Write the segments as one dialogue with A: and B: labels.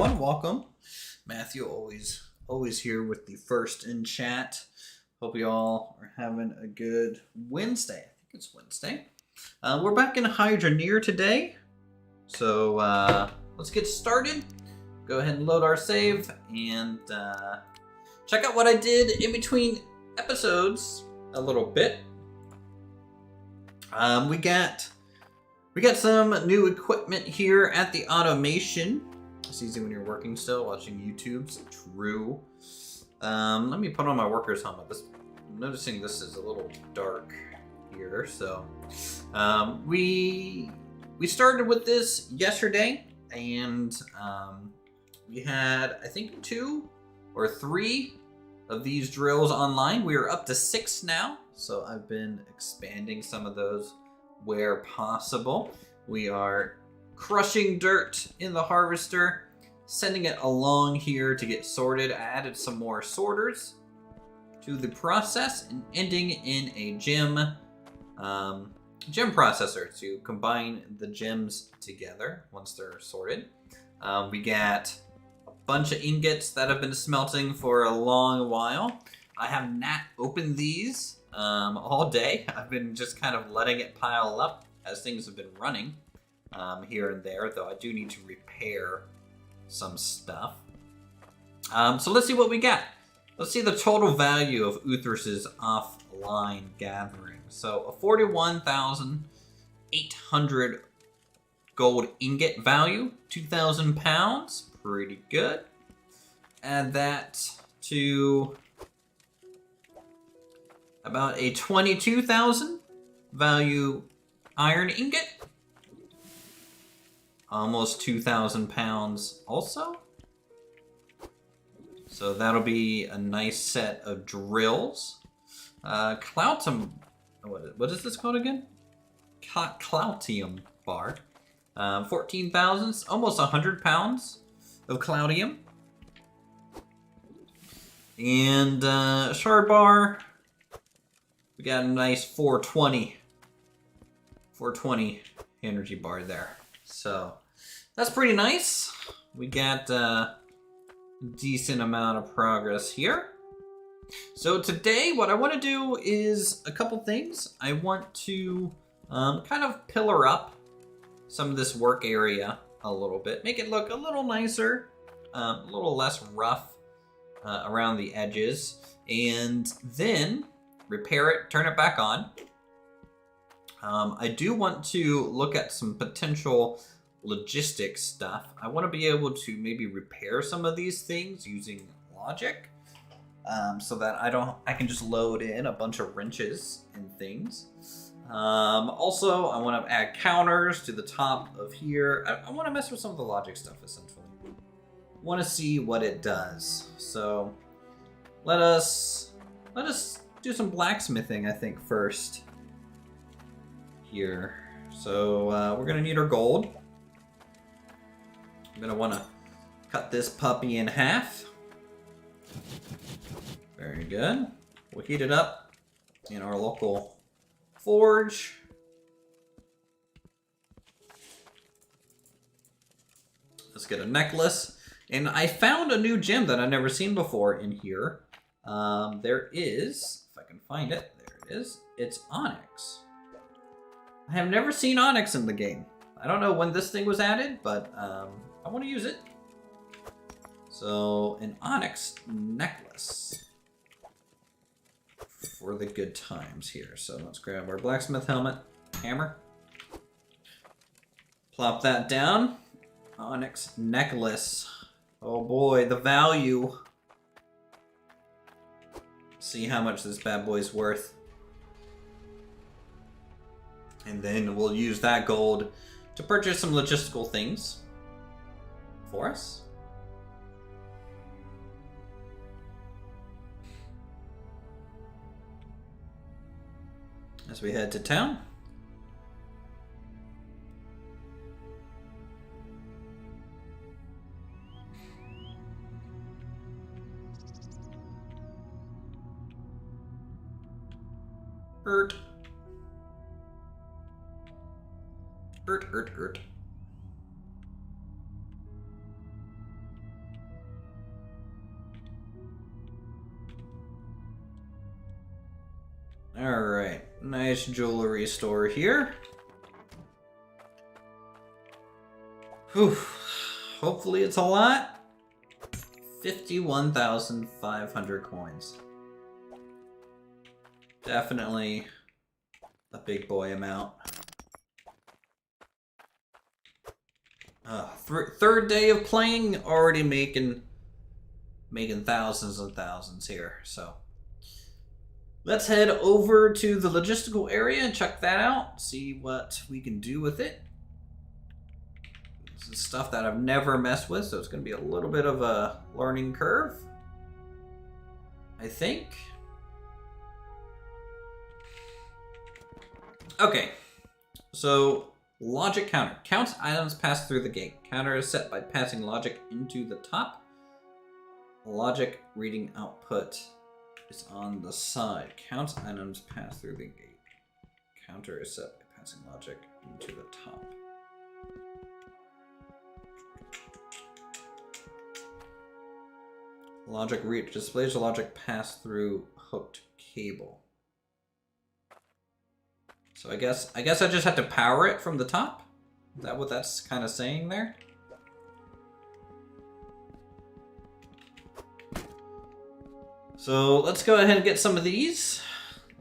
A: everyone. Welcome. Matthew, always here with the first in chat. Hope you all are having a good Wednesday. I think it's Wednesday. We're back in Hydroneer today. So let's get started. Go ahead and load our save and check out what I did in between episodes a little bit. We got some new equipment here at the automation. It's easy when you're working still, watching YouTube's true. Let me put on my worker's helmet. I'm noticing this is a little dark here, so we started with this yesterday, and we had, I think, 2 or 3 of these drills online. We are up to 6 now, so I've been expanding some of those where possible. We are crushing dirt in the harvester, sending it along here to get sorted. I added some more sorters to the process and ending in a gem processor to combine the gems together once they're sorted. We got a bunch of ingots that have been smelting for a long while. I have not opened these all day. I've been just kind of letting it pile up as things have been running here and there, though I do need to repair some stuff. So let's see what we got. Let's see the total value of Uthris's offline gathering. So a 41,800 gold ingot value, 2,000 pounds, pretty good. Add that to about a 22,000 value iron ingot. Almost 2,000 pounds also. So that'll be a nice set of drills. Cloutium, what is this called again? Cloutium bar. 14,000, almost 100 pounds of cloutium. And shard bar. We got a nice 420 energy bar there. So that's pretty nice. We got a decent amount of progress here. So today what I want to do is a couple things. I want to kind of pillar up some of this work area a little bit. Make it look a little nicer, a little less rough around the edges. And then repair it, turn it back on. I do want to look at some potential logistics stuff. I want to be able to maybe repair some of these things using logic, so that I can just load in a bunch of wrenches and things. Also, I want to add counters to the top of here. I want to mess with some of the logic stuff, essentially. Want to see what it does. So let us do some blacksmithing, I think, first here. So we're gonna need our gold. I'm gonna want to cut this puppy in half. Very good. We'll heat it up in our local forge. Let's get a necklace. And I found a new gem that I've never seen before in here. There is, if I can find it, there it is. It's onyx. I have never seen onyx in the game. I don't know when this thing was added, but I want to use it. So, an onyx necklace for the good times here. So let's grab our blacksmith helmet, hammer. Plop that down. Onyx necklace. Oh boy, the value. See how much this bad boy's worth. And then we'll use that gold to purchase some logistical things for us. As we head to town. Ert. Alright, nice jewelry store here. Whew. Hopefully it's a lot. 51,500 coins. Definitely a big boy amount. Third day of playing, already making thousands and thousands here, so. Let's head over to the logistical area and check that out, see what we can do with it. This is stuff that I've never messed with, so it's going to be a little bit of a learning curve, I think. Okay, so logic counter. Counts items passed through the gate. Counter is set by passing logic into the top. Logic reading output is on the side. Counts items passed through the gate. Counter is set by passing logic into the top. Logic read displays the logic passed through hooked cable. So I guess I just have to power it from the top? Is that what that's kind of saying there? So let's go ahead and get some of these.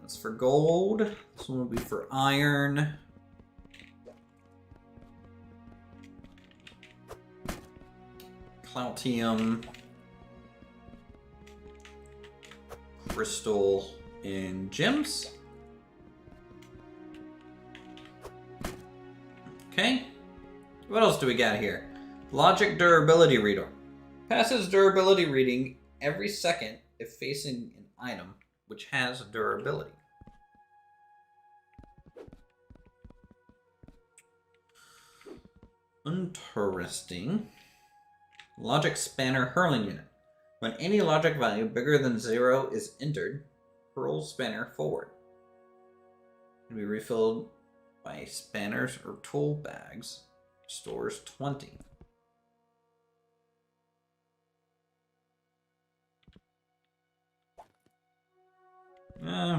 A: That's for gold. This one will be for iron. Cloutium. Crystal and gems. Okay. What else do we got here? Logic durability reader. Passes durability reading every second if facing an item which has durability. Interesting. Logic spanner hurling unit. When any logic value bigger than 0 is entered, hurl spanner forward. Can be refilled by spanners or tool bags. Stores 20.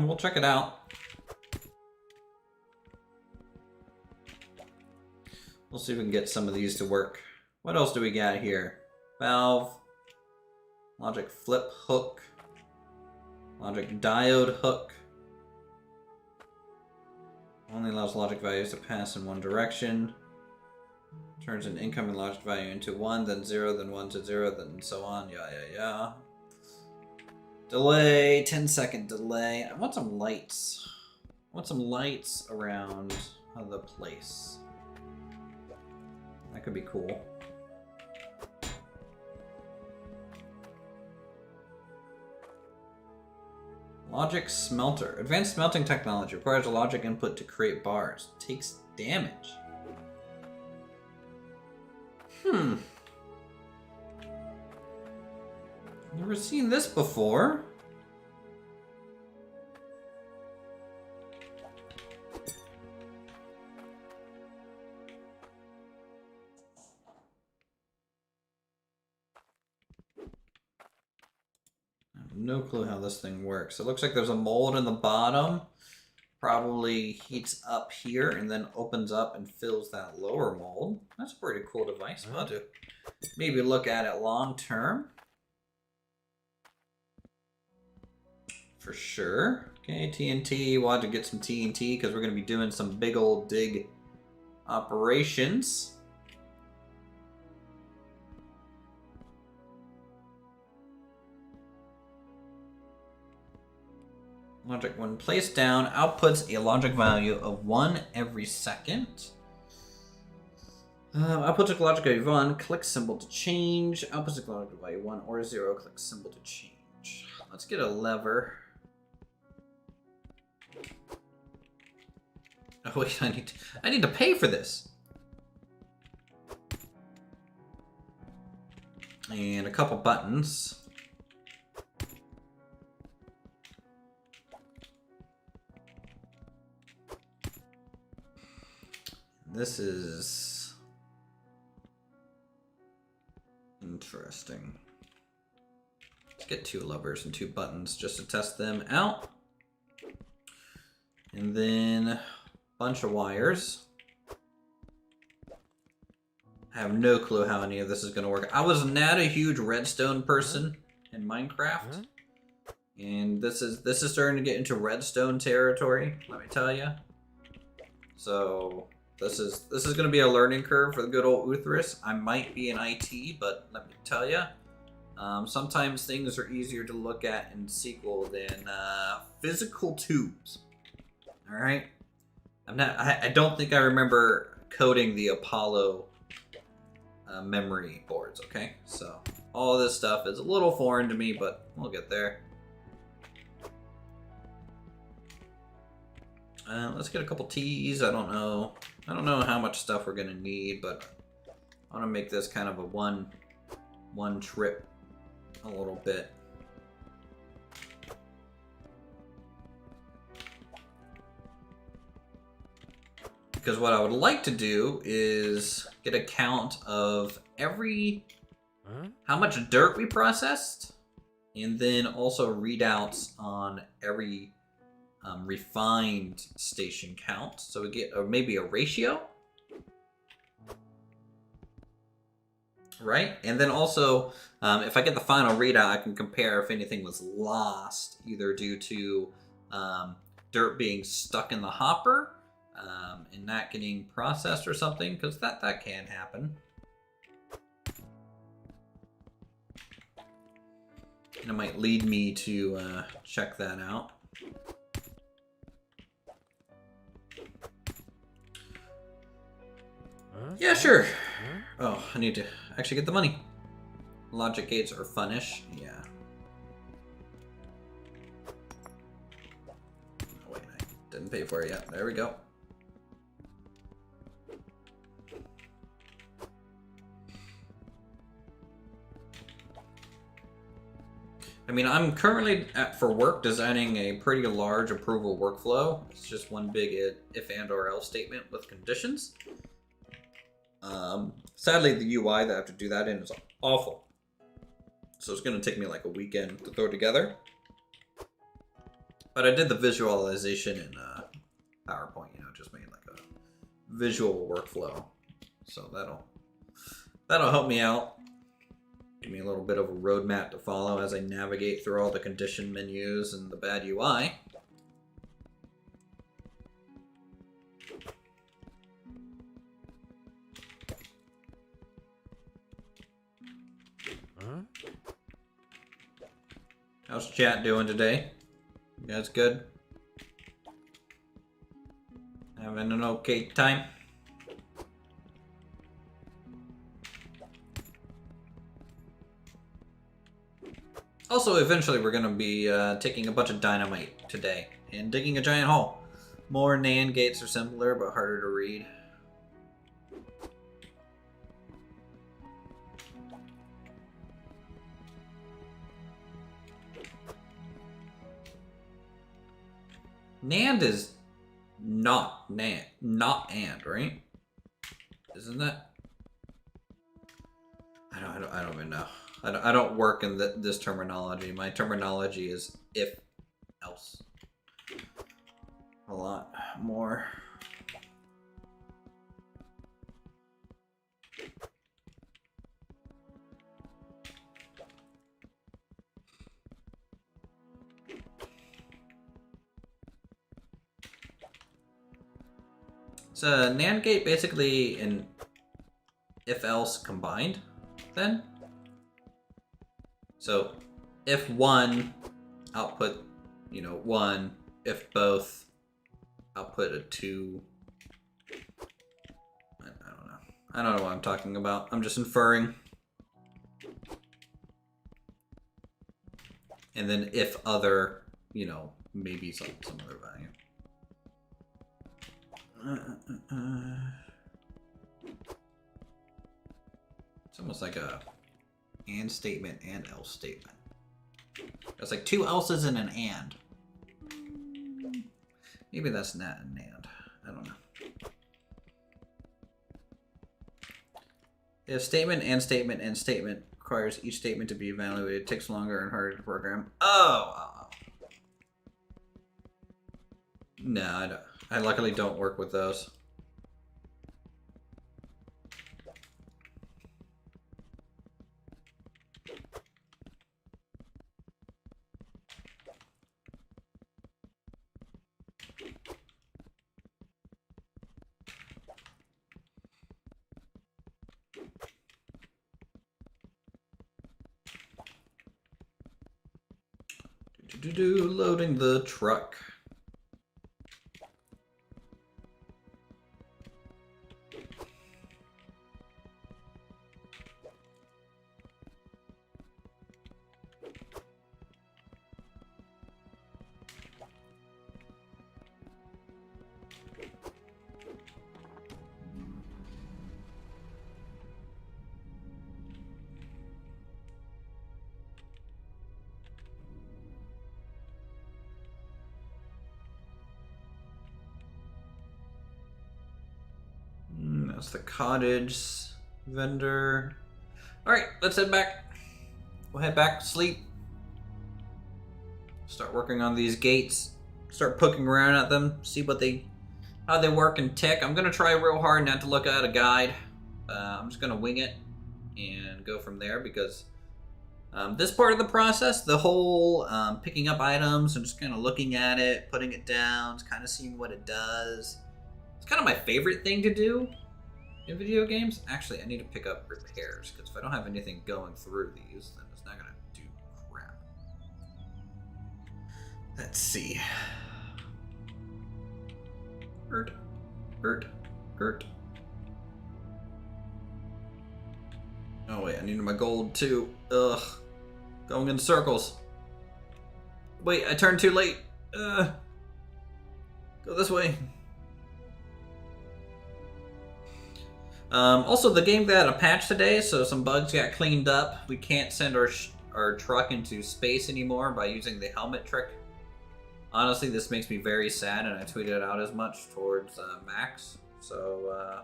A: We'll check it out. We'll see if we can get some of these to work. What else do we got here? Valve. Logic flip hook. Logic diode hook. Only allows logic values to pass in one direction. Turns an incoming logic value into 1, then 0, then 1 to 0, then so on. Yeah. Delay, 10-second delay. I want some lights. I want some lights around the place. That could be cool. Logic smelter. Advanced smelting technology requires a logic input to create bars. Takes damage. Never seen this before. I have no clue how this thing works. It looks like there's a mold in the bottom. Probably heats up here and then opens up and fills that lower mold. That's a pretty cool device. We'll have to maybe look at it long term. For sure. Okay, TNT. We'll have to get some TNT because we're going to be doing some big old dig operations. Logic, when placed down, outputs a logic value of 1 every second. Outputs a logic value of 1, click symbol to change. Outputs a logic value 1 or 0, click symbol to change. Let's get a lever. Oh wait, I need to pay for this. And a couple buttons. This is interesting. Let's get 2 levers and 2 buttons just to test them out. And then a bunch of wires. I have no clue how any of this is going to work. I was not a huge redstone person in Minecraft. And this is starting to get into redstone territory, let me tell you. So this is going to be a learning curve for the good old Uthris. I might be in IT, but let me tell you, sometimes things are easier to look at in SQL than physical tubes. All right, I don't think I remember coding the Apollo memory boards. Okay, so all this stuff is a little foreign to me, but we'll get there. Let's get a couple teas. I don't know how much stuff we're gonna need, but I want to make this kind of a one trip a little bit. Because what I would like to do is get a count of how much dirt we processed, and then also readouts on every refined station count, so we get maybe a ratio, right? And then also, if I get the final readout, I can compare if anything was lost, either due to dirt being stuck in the hopper and not getting processed or something, because that can happen. And it might lead me to check that out. Yeah, sure. Oh, I need to actually get the money. Logic gates are funnish. Yeah. Oh, wait, I didn't pay for it yet. There we go. I mean, I'm currently for work designing a pretty large approval workflow. It's just one big if and or else statement with conditions. Sadly, the UI that I have to do that in is awful. So it's going to take me like a weekend to throw together. But I did the visualization in PowerPoint, just made like a visual workflow. So that'll help me out. Give me a little bit of a roadmap to follow as I navigate through all the condition menus and the bad UI. How's chat doing today? You guys good? Having an okay time? Also, eventually we're going to be taking a bunch of dynamite today and digging a giant hole. More NAND gates are simpler but harder to read. NAND is not NAND, not AND, right? Isn't that? I don't even know. I don't work in this terminology. My terminology is if else. A lot more. It's a NAND gate basically an if else combined then. So if one, output, 1, if both, output a 2. I don't know. I don't know what I'm talking about. I'm just inferring. And then if other, maybe some other value. It's almost like a and statement and else statement. It's like two else's and an and. Maybe that's not an and. I don't know. If statement and statement and statement requires each statement to be evaluated, it takes longer and harder to program. Oh. No, I don't. I luckily don't work with those. Loading the truck. That's the cottage vendor. Alright, let's head back. We'll head back to sleep. Start working on these gates. Start poking around at them. See how they work and tick. I'm gonna try real hard not to look at a guide. I'm just gonna wing it and go from there because this part of the process, the whole picking up items and just kind of looking at it, putting it down, kind of seeing what it does. It's kind of my favorite thing to do in video games. Actually, I need to pick up repairs, because if I don't have anything going through these, then it's not going to do crap. Let's see. Hurt. Oh wait, I needed my gold too. Ugh. Going in circles. Wait, I turned too late. Go this way. Also, the game got a patch today, so some bugs got cleaned up. We can't send our truck into space anymore by using the helmet trick. Honestly, this makes me very sad, and I tweeted out as much towards Max. So,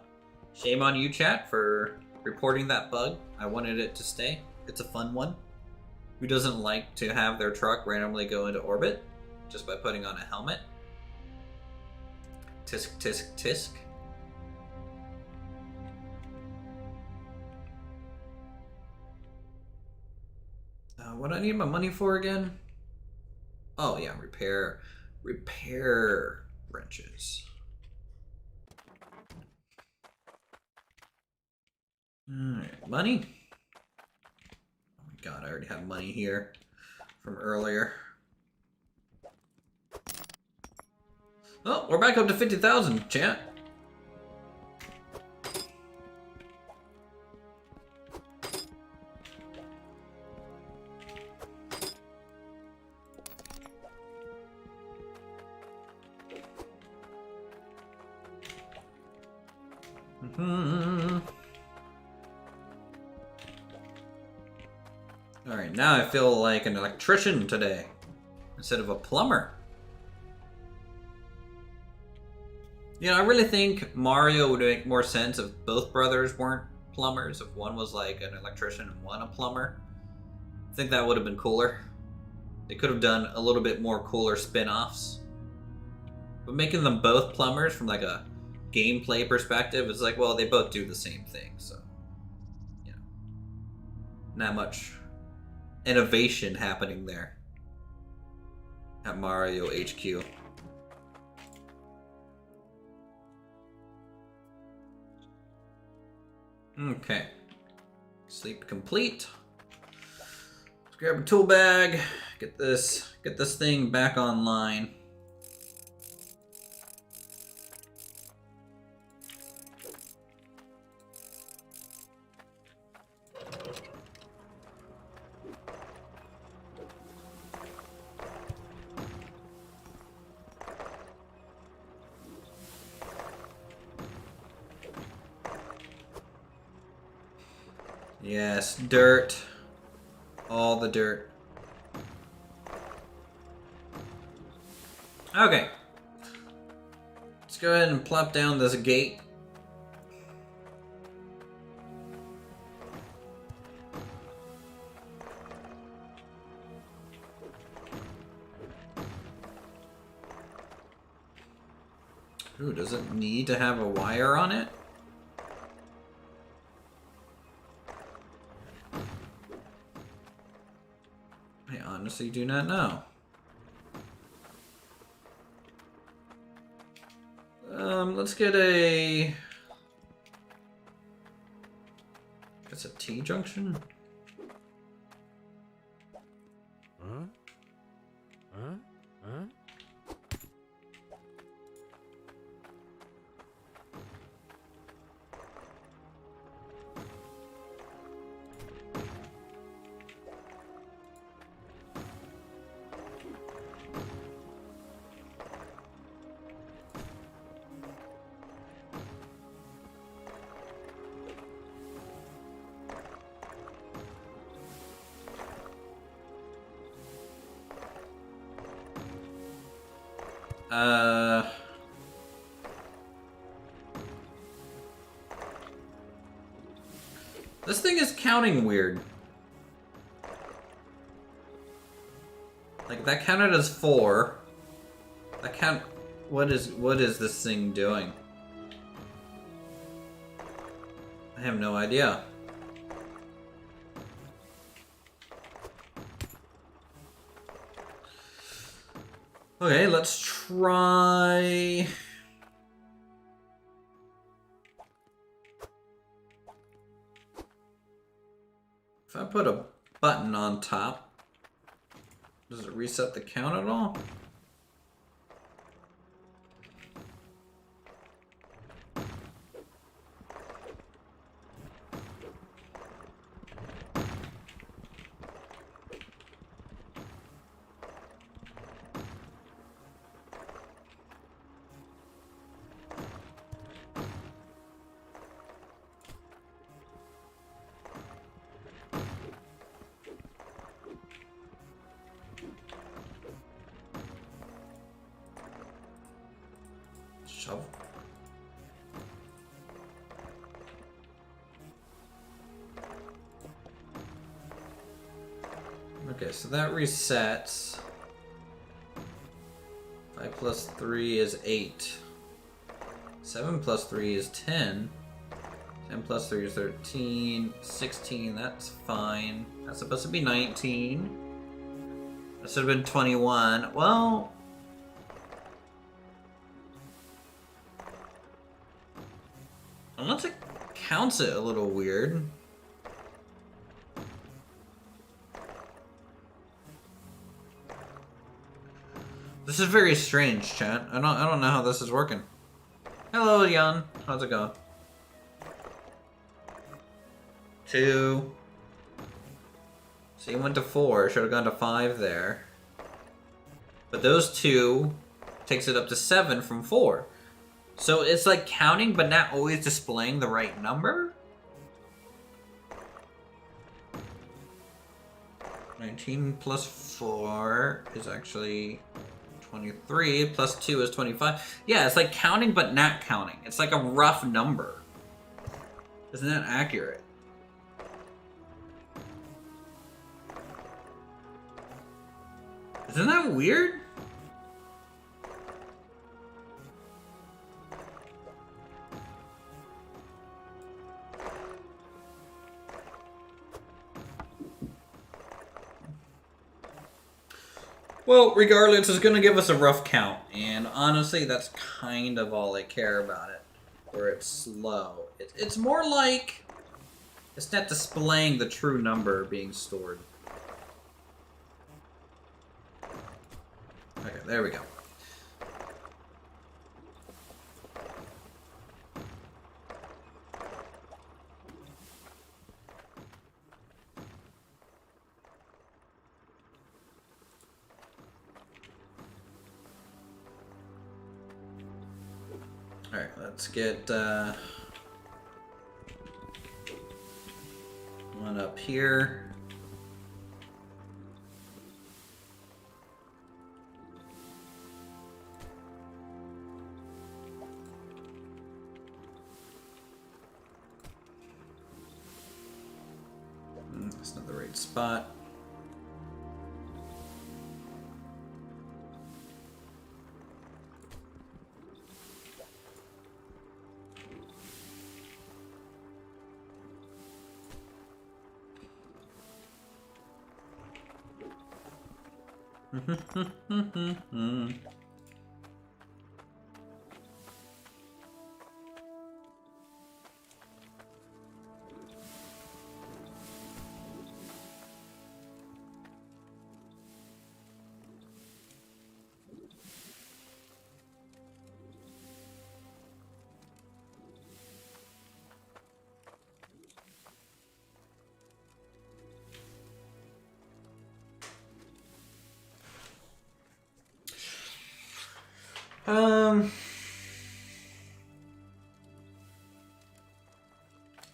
A: shame on you, chat, for reporting that bug. I wanted it to stay. It's a fun one. Who doesn't like to have their truck randomly go into orbit just by putting on a helmet? Tisk, tisk, tisk. What do I need my money for again? Oh yeah, repair wrenches. Alright, money. Oh my god, I already have money here from earlier. Oh, we're back up to 50,000, chat. Alright, now I feel like an electrician today instead of a plumber. You know, I really think Mario would make more sense if both brothers weren't plumbers, if one was like an electrician and one a plumber. I think that would have been cooler. They could have done a little bit more cooler spin-offs. But making them both plumbers from like a gameplay perspective, it's like, well, they both do the same thing, so, you know, not much innovation happening there at Mario HQ. Okay, sleep complete. Let's grab a tool bag, get this thing back online. Yes, dirt. All the dirt. Okay. Let's go ahead and plop down this gate. Ooh, does it need to have a wire on it? I honestly do not know. Let's get a... It's a T-junction?
B: Huh? Huh? Huh?
A: This thing is counting weird. Like, that counted as 4. That count... What is this thing doing? I have no idea. Okay, let's try... If I put a button on top, does it reset the count at all? Shovel. Okay, so that resets. 5 plus 3 is 8. 7 plus 3 is 10. 10 plus 3 is 13. 16, that's fine. That's supposed to be 19. That should have been 21. Well... Unless it counts it a little weird. This is very strange, chat. I don't know how this is working. Hello, Jan. How's it going? 2. So you went to 4. Should have gone to 5 there. But those 2 takes it up to 7 from 4. So it's like counting, but not always displaying the right number? 19 plus 4 is actually 23, plus 2 is 25. Yeah, it's like counting, but not counting. It's like a rough number. Isn't that accurate? Isn't that weird? Well, regardless, it's going to give us a rough count, and honestly, that's kind of all I care about it, where it's slow. It's more like it's not displaying the true number being stored. Okay, there we go. Alright, let's get one up here. That's not the right spot.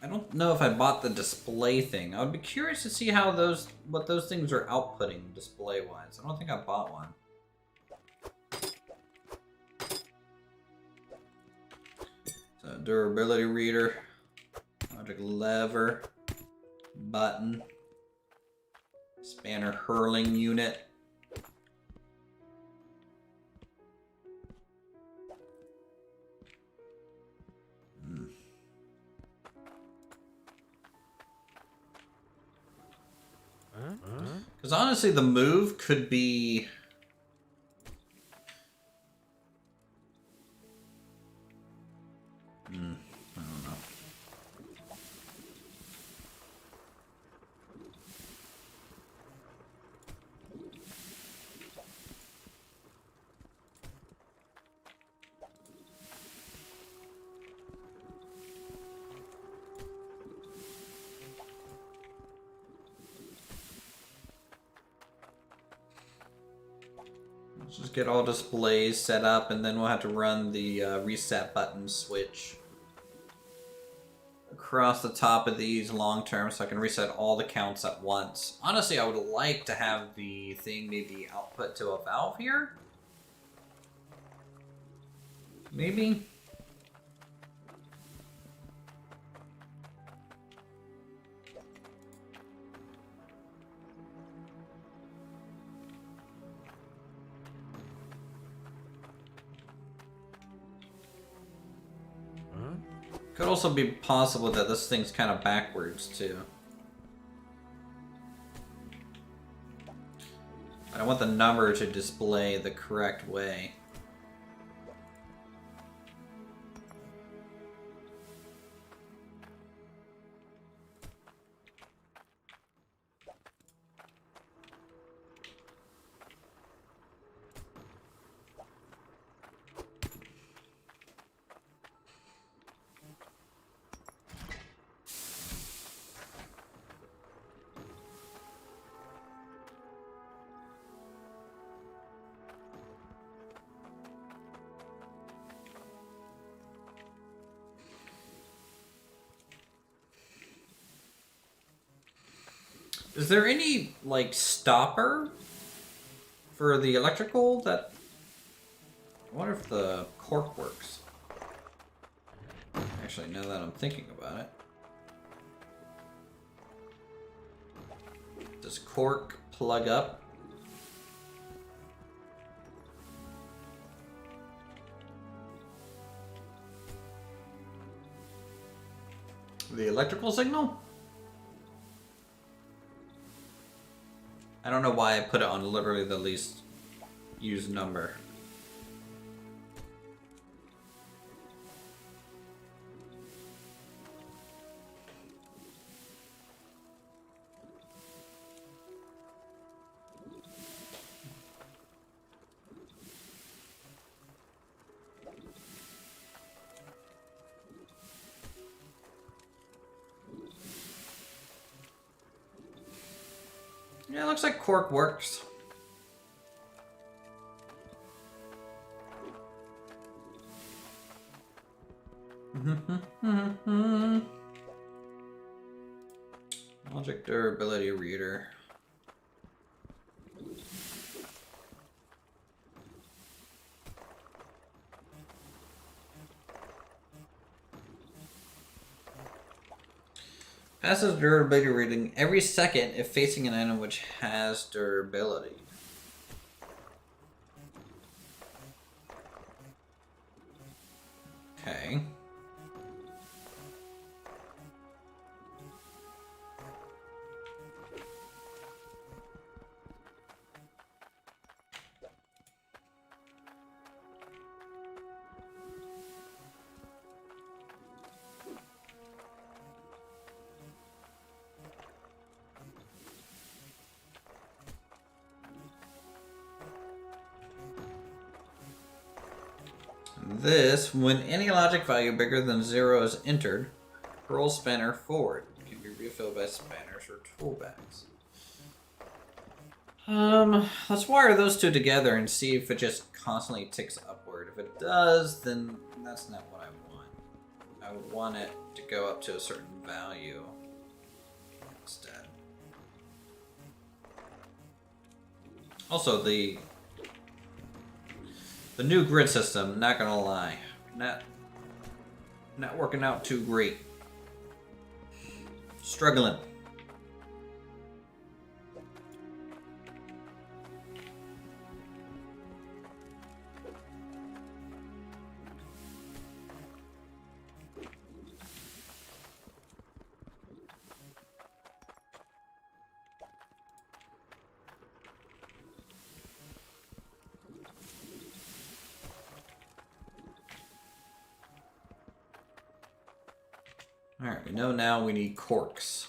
A: I don't know if I bought the display thing. I would be curious to see how what those things are outputting display-wise. I don't think I bought one. So durability reader, object lever, button, spanner hurling unit. Because honestly, the move could be... I don't know. Let's just get all displays set up, and then we'll have to run the reset button switch across the top of these long term so I can reset all the counts at once. Honestly, I would like to have the thing maybe output to a valve here. Maybe? Could also be possible that this thing's kind of backwards, too. I want the number to display the correct way. Is there any, like, stopper for the electrical that... I wonder if the cork works. Actually, now that I'm thinking about it. Does cork plug up? The electrical signal? I don't know why I put it on literally the least used number. Yeah, it looks like cork works. Logic durability reader. Passes durability reading every second if facing an item which has durability. Okay. This, when any logic value bigger than 0 is entered, roll spanner forward. It can be refilled by spanners or toolbags. Let's wire those two together and see if it just constantly ticks upward. If it does, then that's not what I want. I want it to go up to a certain value instead. Also, the new grid system, not gonna lie, not working out too great. Struggling. Alright, we know now we need corks.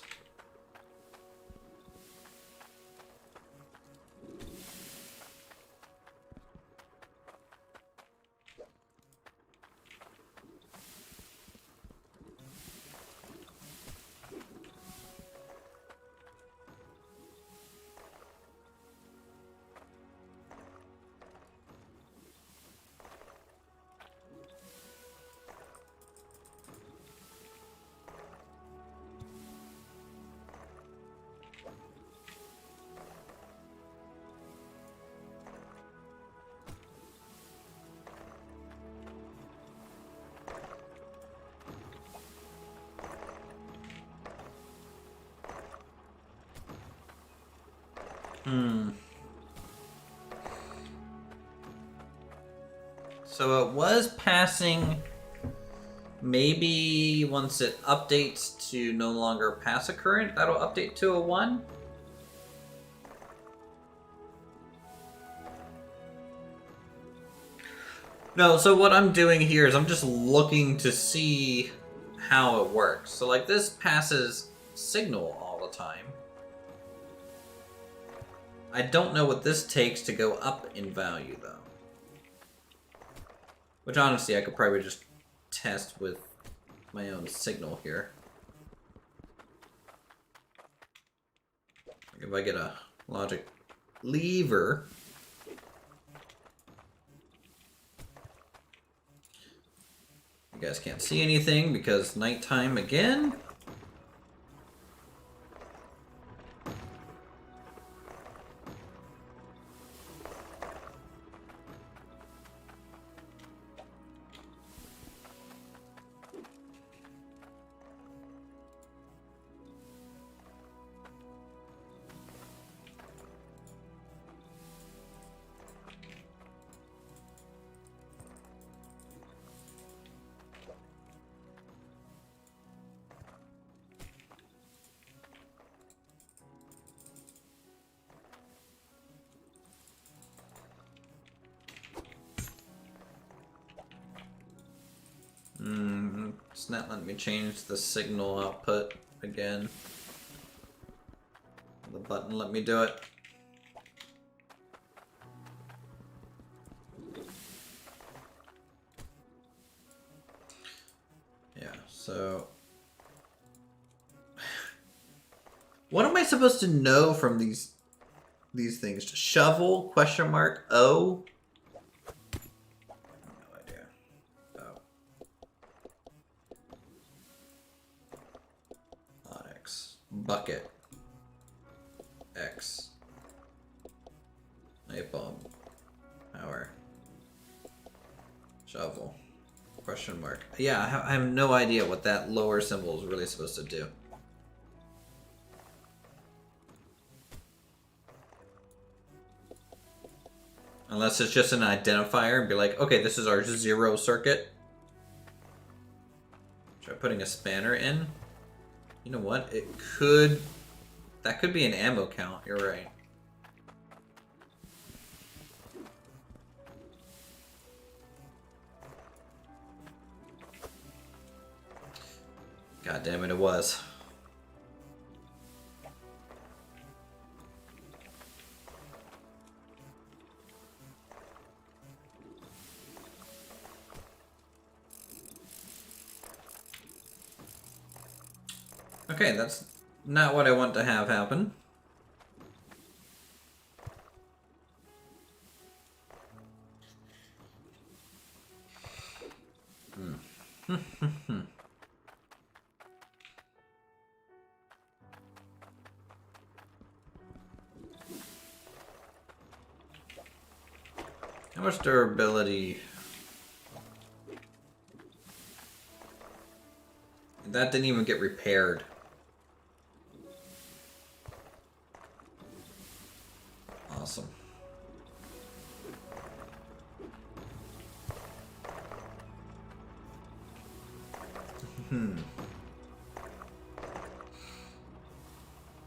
A: So it was passing, maybe once it updates to no longer pass a current, that'll update to a 1? No, so what I'm doing here is I'm just looking to see how it works. So like this passes signal all the time. I don't know what this takes to go up in value though. Which honestly I could probably just test with my own signal here. Like if I get a logic lever. You guys can't see anything because nighttime again. It's not letting me change the signal output again. The button let me do it. Yeah, so what am I supposed to know from these things? Shovel, question mark, O? Bucket. X. Light bulb. Power. Shovel. Question mark. Yeah, I have no idea what that lower symbol is really supposed to do. Unless it's just an identifier and be like, okay, this is our 0 circuit. Try putting a spanner in. You know what? It could... That could be an ammo count. You're right. God damn it, it was. Okay, that's not what I want to have happen. How much durability? That didn't even get repaired. Awesome.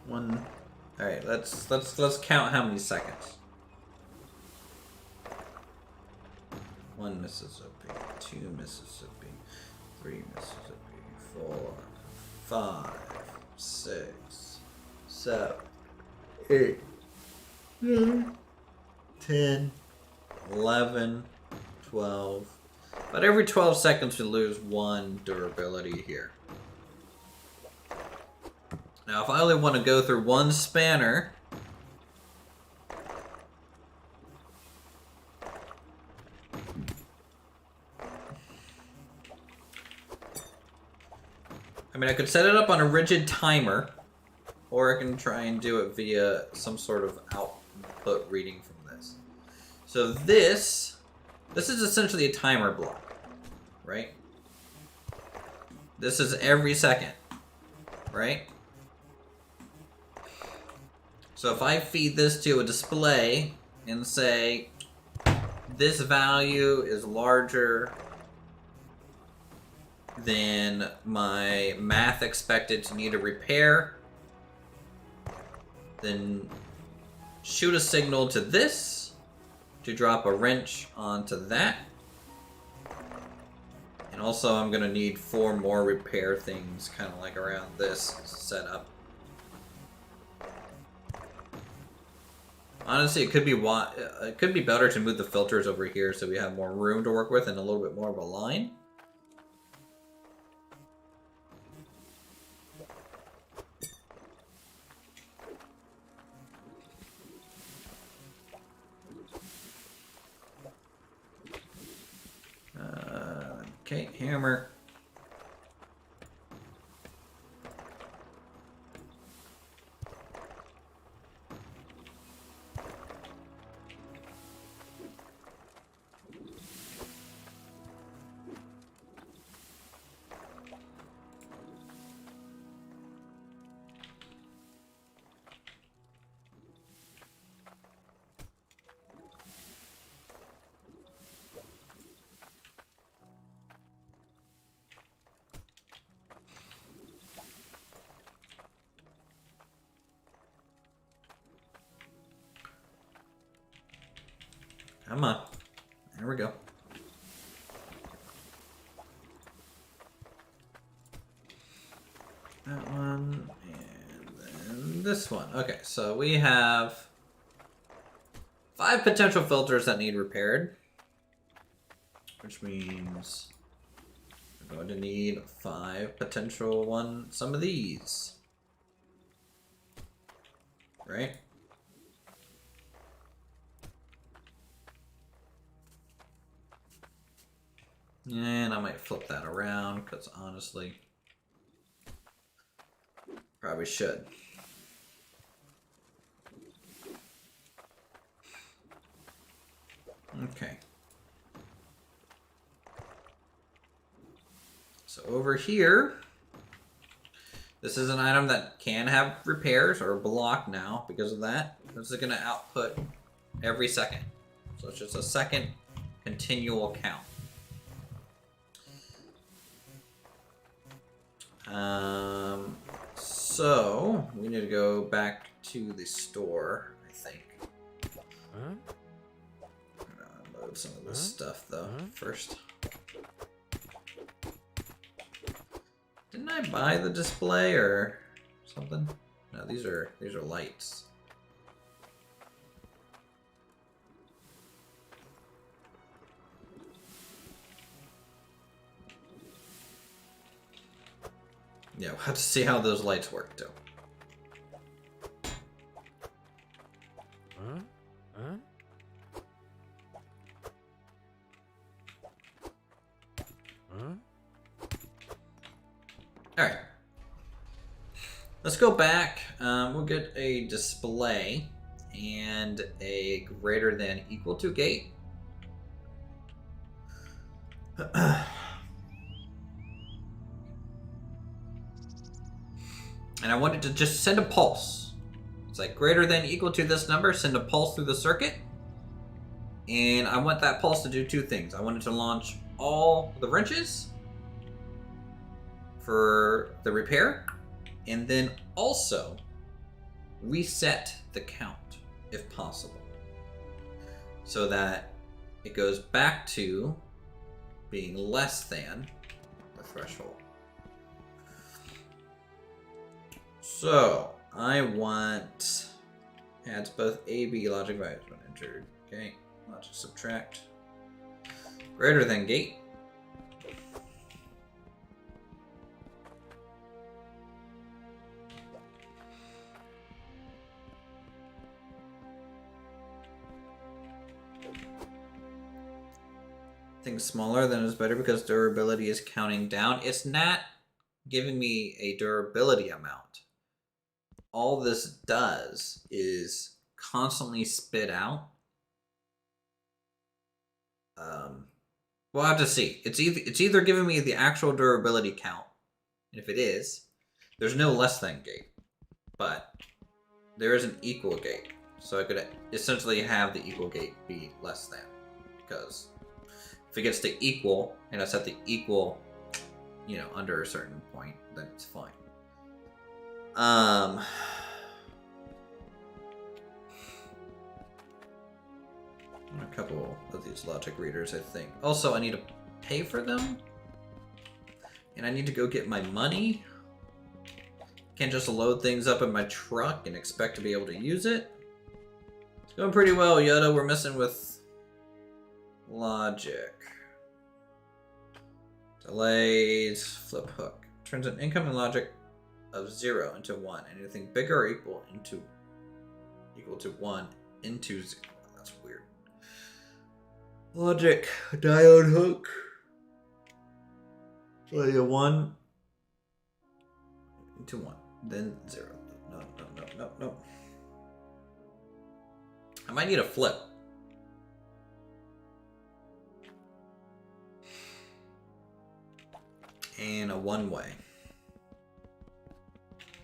A: One. All right, let's count how many seconds. 1 Mississippi, 2 Mississippi, 3 Mississippi, 4, 5, 6, 7, 8, 9, 10, 11, 12. But every 12 seconds we lose 1 durability here. Now if I only want to go through 1 spanner, I mean, I could set it up on a rigid timer, or I can try and do it via some sort of output reading from this. So this is essentially a timer block, right? This is every second, right? So if I feed this to a display and say, this value is larger than my math expected to need a repair, then shoot a signal to this to drop a wrench onto that. And also I'm gonna need 4 more repair things kind of like around this setup. Honestly, it could be better to move the filters over here so we have more room to work with and a little bit more of a line. Okay, hammer. Come on. There we go. That one, and then this one. Okay, so we have 5 potential filters that need repaired, which means we're going to need 5 potential some of these. Right? And I might flip that around, because honestly, probably should. Okay. So over here, this is an item that can have repairs or block now because of that. This is going to output every second. So it's just a second continual count. So we need to go back to the store, I think. Load some of this stuff though first. Didn't I buy the display or something? No, these are lights. Yeah, we'll have to see how those lights work too.
B: Huh? Huh? Huh?
A: Alright. Let's go back. We'll get a display and a greater than equal to gate. And I wanted to just send a pulse. It's like greater than equal to this number, send a pulse through the circuit. And I want that pulse to do two things. I want it to launch all the wrenches for the repair, and then also reset the count if possible, so that it goes back to being less than the threshold. So I want adds both A, B logic values when entered. Okay, logic subtract greater than gate. Things smaller than is better because durability is counting down. It's not giving me a durability amount. All this does is constantly spit out. We'll have to see. It's either giving me the actual durability count, and if it is, there's no less than gate, but there is an equal gate. So I could essentially have the equal gate be less than, because if it gets to equal and I set the equal, under a certain point, then it's fine. A couple of these logic readers, I think. Also, I need to pay for them, and I need to go get my money. Can't just load things up in my truck and expect to be able to use it. It's going pretty well, Yoda. We're messing with logic. Delays, flip hook. Turns an incoming logic of 0 into 1. Anything bigger or equal to 1 into 0. That's weird. Logic, diode hook. Play a 1 into 1. Then 0. No. I might need a flip. And a one-way.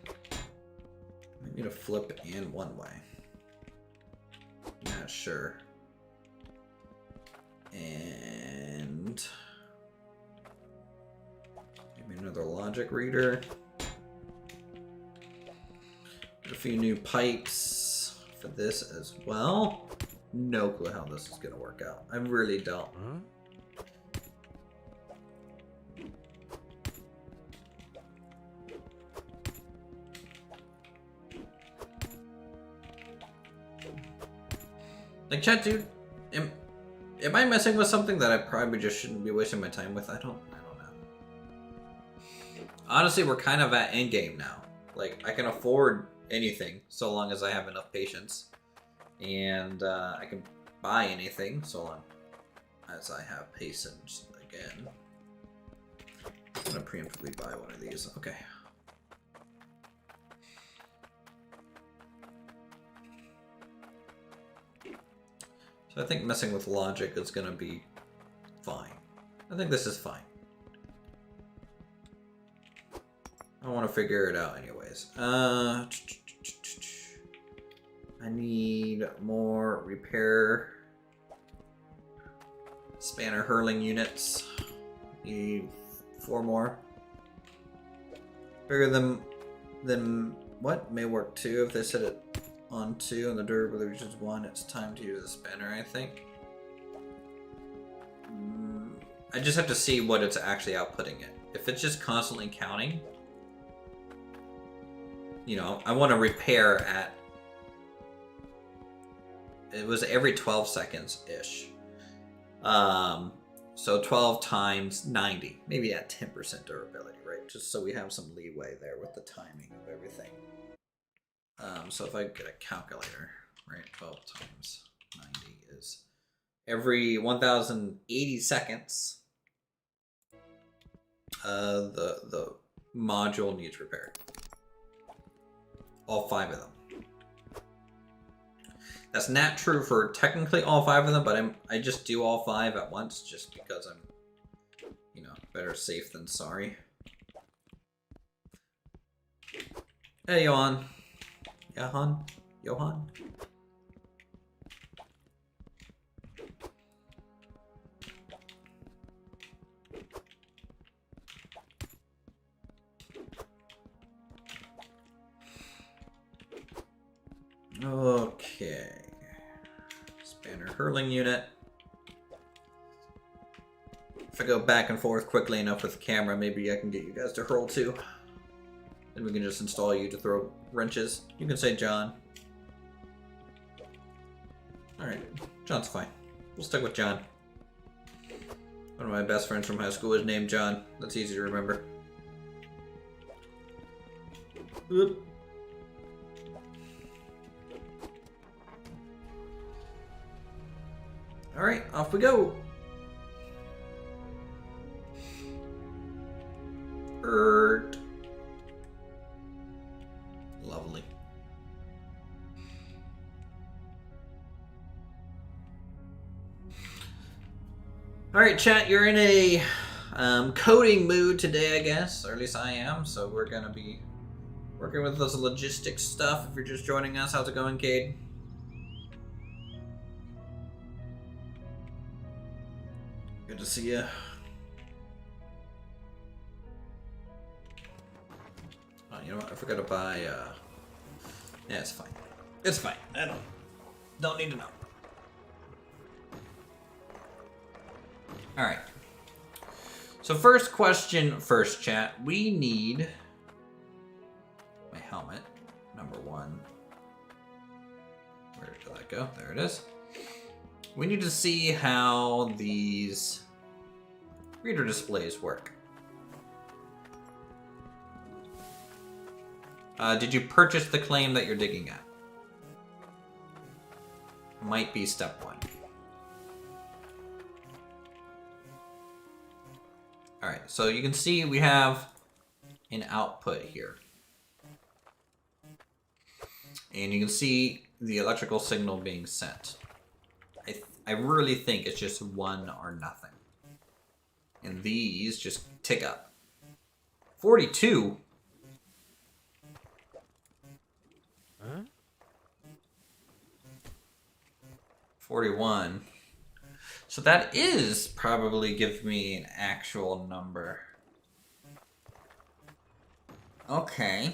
A: I need a flip and one-way. Not sure. And maybe another logic reader. A few new pipes for this as well. No clue how this is gonna work out. I really don't. Like, chat, dude, am I messing with something that I probably just shouldn't be wasting my time with? I don't know. Honestly, we're kind of at endgame now. Like, I can afford anything so long as I have enough patience. And I can buy anything so long as I have patience again. I'm gonna preemptively buy one of these. Okay. So I think messing with logic is gonna be fine. I think this is fine. I want to figure it out anyways. I need more repair spanner hurling units. Need 4 more. Bigger than what may work 2 if they set it on 2 and the durability reaches 1. It's time to use the spanner, I think. I just have to see what it's actually outputting it. If it's just constantly counting, I want to repair at, it was every 12 seconds-ish. So 12 times 90, maybe at 10% durability, right? just so we have some leeway there with the timing of everything. So if I get a calculator, right, 12 times 90 is every 1,080 seconds, the module needs repaired. All 5 of them. That's not true for technically all 5 of them, but I just do all 5 at once just because I'm, you know, better safe than sorry. Hey, Johan. Johan? Okay. Spanner hurling unit. If I go back and forth quickly enough with the camera, maybe I can get you guys to hurl too. Then we can just install you to throw wrenches. You can say John. Alright, John's fine. We'll stick with John. One of my best friends from high school is named John. That's easy to remember. Oop. Alright, off we go. Lovely. Alright, chat, you're in a coding mood today, I guess. Or at least I am. So we're going to be working with this logistics stuff. If you're just joining us, how's it going, Cade? Good to see you. Oh, you know what? I forgot to buy, yeah, it's fine. It's fine. I don't need to know. Alright. So first question first, chat. We need my helmet, number 1. Where did that go? There it is. We need to see how these reader displays work. Did you purchase the claim that you're digging at? Might be step 1. Alright, so you can see we have an output here. And you can see the electrical signal being sent. I really think it's just 1 or nothing. And these just tick up. 42?
B: Huh?
A: 41. So that is probably give me an actual number. Okay.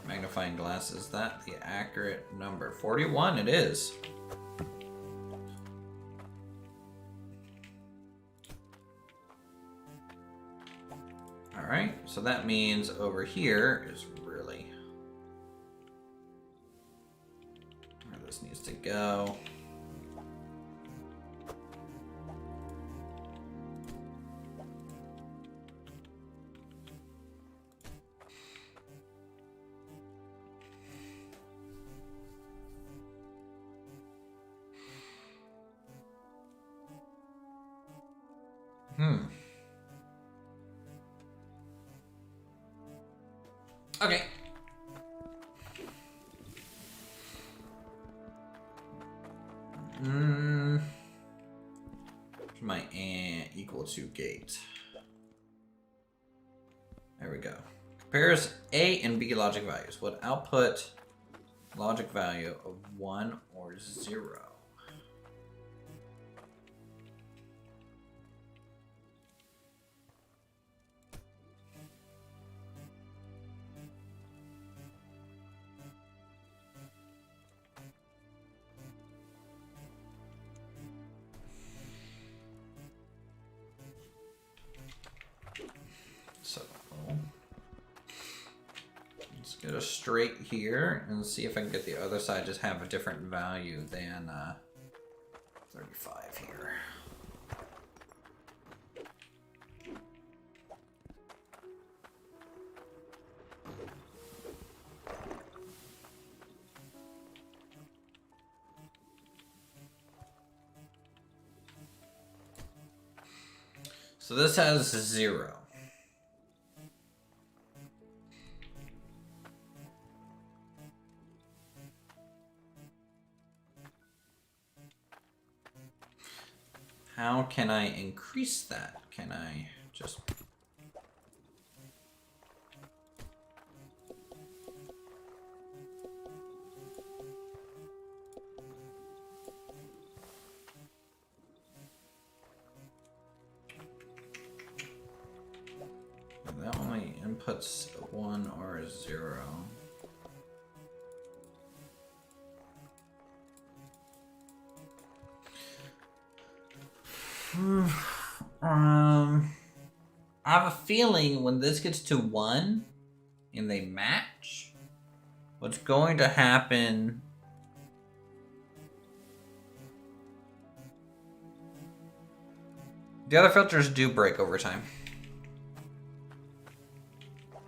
A: Magnifying glass, is that the accurate number? 41 it is. Alright, so that means over here is really where this needs to go. Okay. My and equal to gate. There we go. Compares A and B logic values. Would output logic value of 1 or 0. So let's get a straight here and see if I can get the other side just have a different value than 35 here. So this has 0. How can I increase that? Can I just... That only inputs 1 or 0. I have a feeling when this gets to 1 and they match, what's going to happen... The other filters do break over time.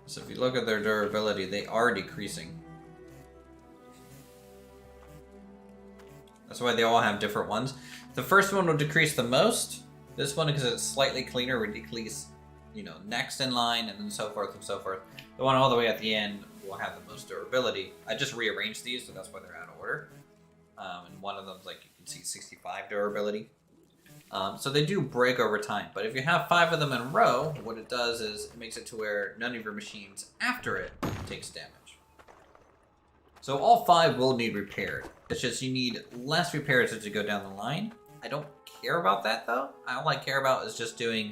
A: So if you look at their durability, they are decreasing. That's why they all have different ones. The first one will decrease the most. This one, because it's slightly cleaner, would decrease, you know, next in line, and then so forth and so forth. The one all the way at the end will have the most durability. I just rearranged these, so that's why they're out of order. And one of them's, like, you can see 65 durability. So they do break over time, but if you have 5 of them in a row, what it does is it makes it to where none of your machines after it takes damage. So all 5 will need repaired. It's just you need less repairs as you go down the line. I don't care about that though. All I care about is just doing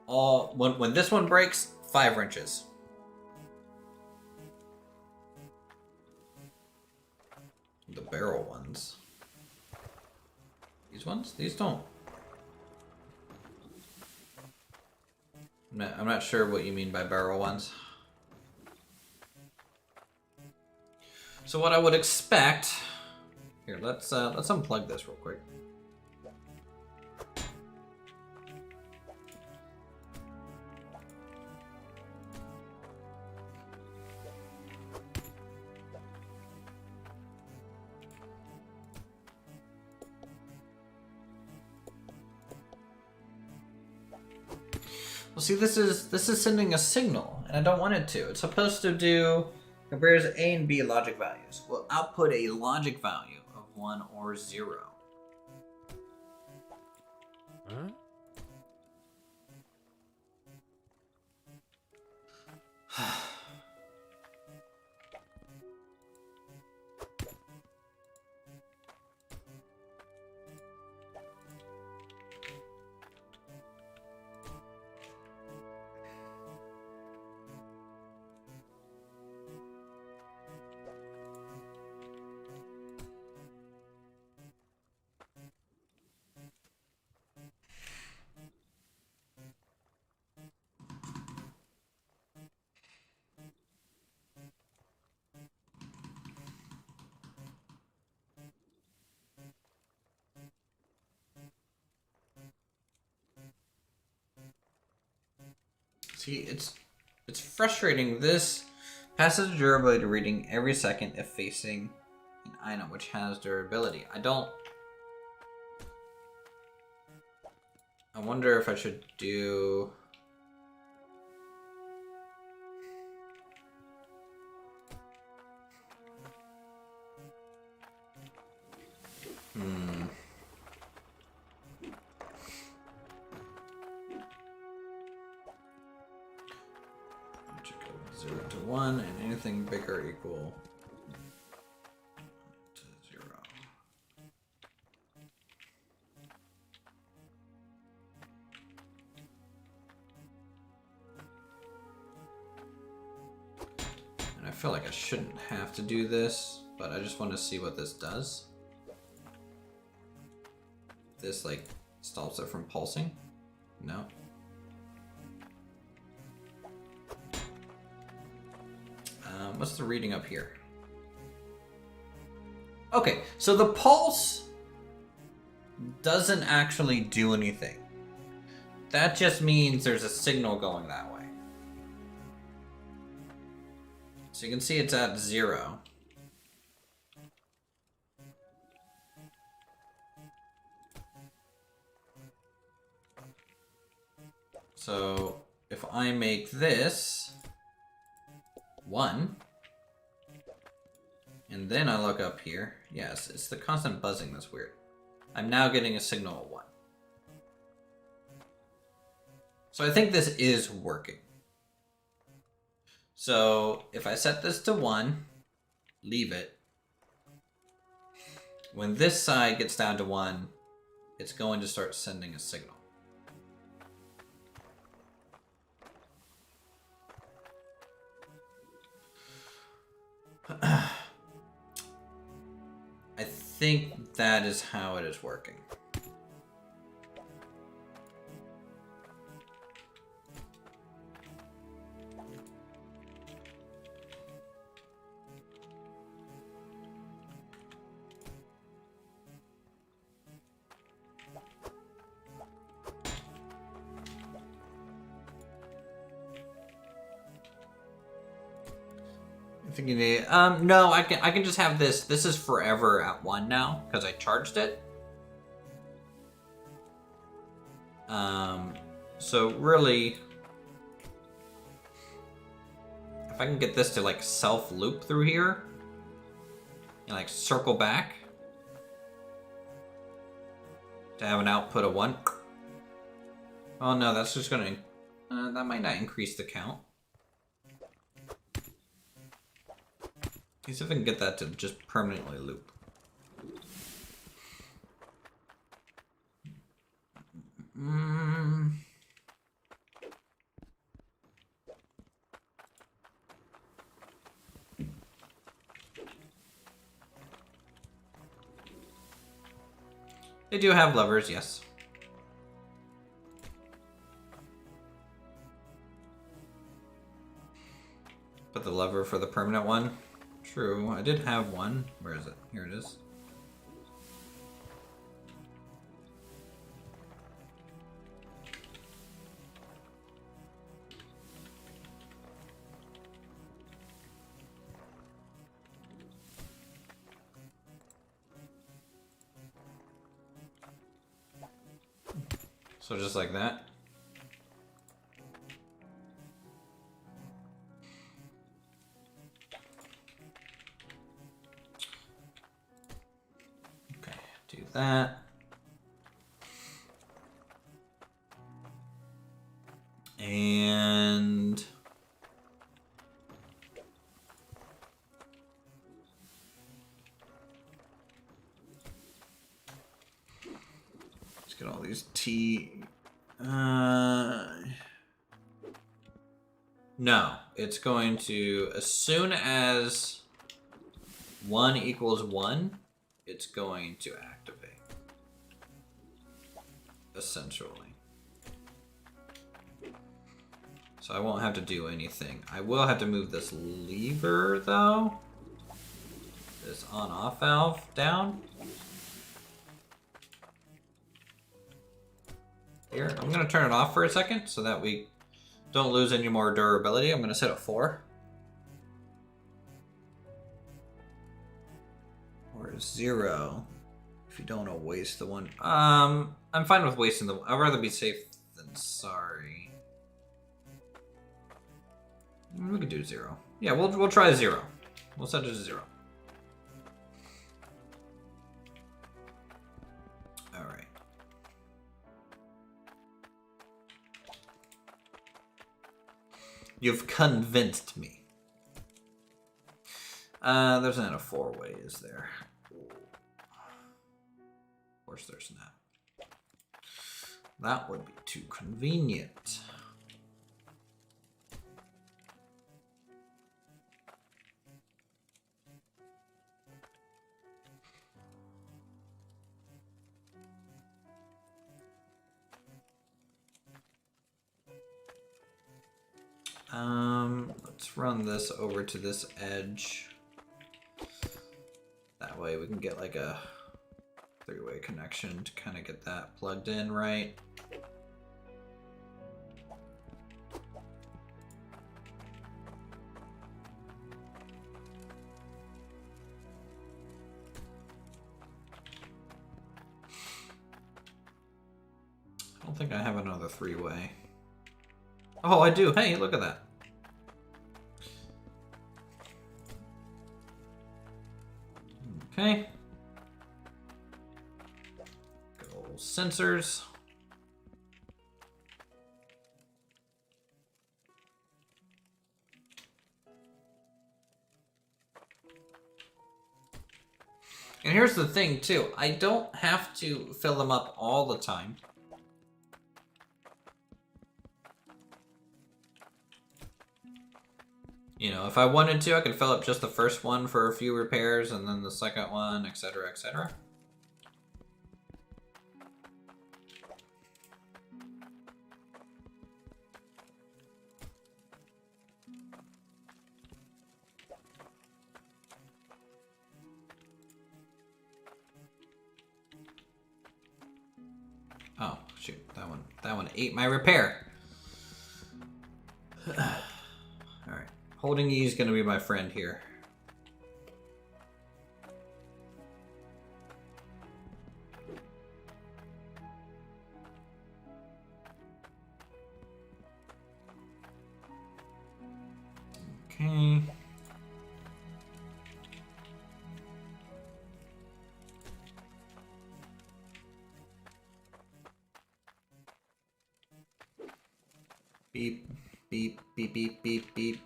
A: all... When this one breaks, 5 wrenches. The barrel ones. These ones? These don't. I'm not sure what you mean by barrel ones. So what I would expect... Here, let's unplug this real quick. Well, see, this is sending a signal, and I don't want it to. It's supposed to do compares A and B logic values. Will output a logic value of 1 or 0.
B: Huh?
A: See, it's frustrating. This passes the durability reading every second if facing an item which has durability. I wonder if I should do... Should go 0 to 1, and anything bigger equal to 0. And I feel like I shouldn't have to do this, but I just want to see what this does. This, like, stops it from pulsing? No. What's the reading up here? Okay, so the pulse doesn't actually do anything. That just means there's a signal going that way. So you can see it's at 0. I make this 1, and then I look up here, yes, it's the constant buzzing that's weird. I'm now getting a signal of 1. So I think this is working. So if I set this to 1, leave it, when this side gets down to 1, it's going to start sending a signal. I think that is how it is working. I think you need. No, I can just have this. This is forever at 1 now because I charged it. So really, if I can get this to like self loop through here and like circle back to have an output of 1. Oh no, that's just gonna. That might not increase the count. Let's see if I can get that to just permanently loop. They do have levers, yes. But the lever for the permanent one? True, I did have one. Where is it? Here it is. So just like that. Okay, do that. And let's get all these T. No, it's going to, as soon as 1 equals 1, it's going to activate. Essentially. So I won't have to do anything. I will have to move this lever, though. This on-off valve down. Here, I'm going to turn it off for a second so that we don't lose any more durability. I'm going to set it 4. Or 0. If you don't want to waste the one. I'm fine with wasting the. I'd rather be safe than sorry. We could do 0. Yeah, we'll try 0. We'll set it to 0. All right. You've convinced me. There's not a 4-way, is there? Of course there's not. That would be too convenient. Let's run this over to this edge. That way we can get like a 3-way connection to kind of get that plugged in right. I don't think I have another 3-way. Oh, I do. Hey, look at that. Okay. Go sensors. And here's the thing, too. I don't have to fill them up all the time. You know, if I wanted to, I could fill up just the first one for a few repairs, and then the second one, etc., etc. Oh, shoot. That one ate my repair. Alright. Holding E is going to be my friend here. Okay. Beep, beep, beep, beep, beep, beep.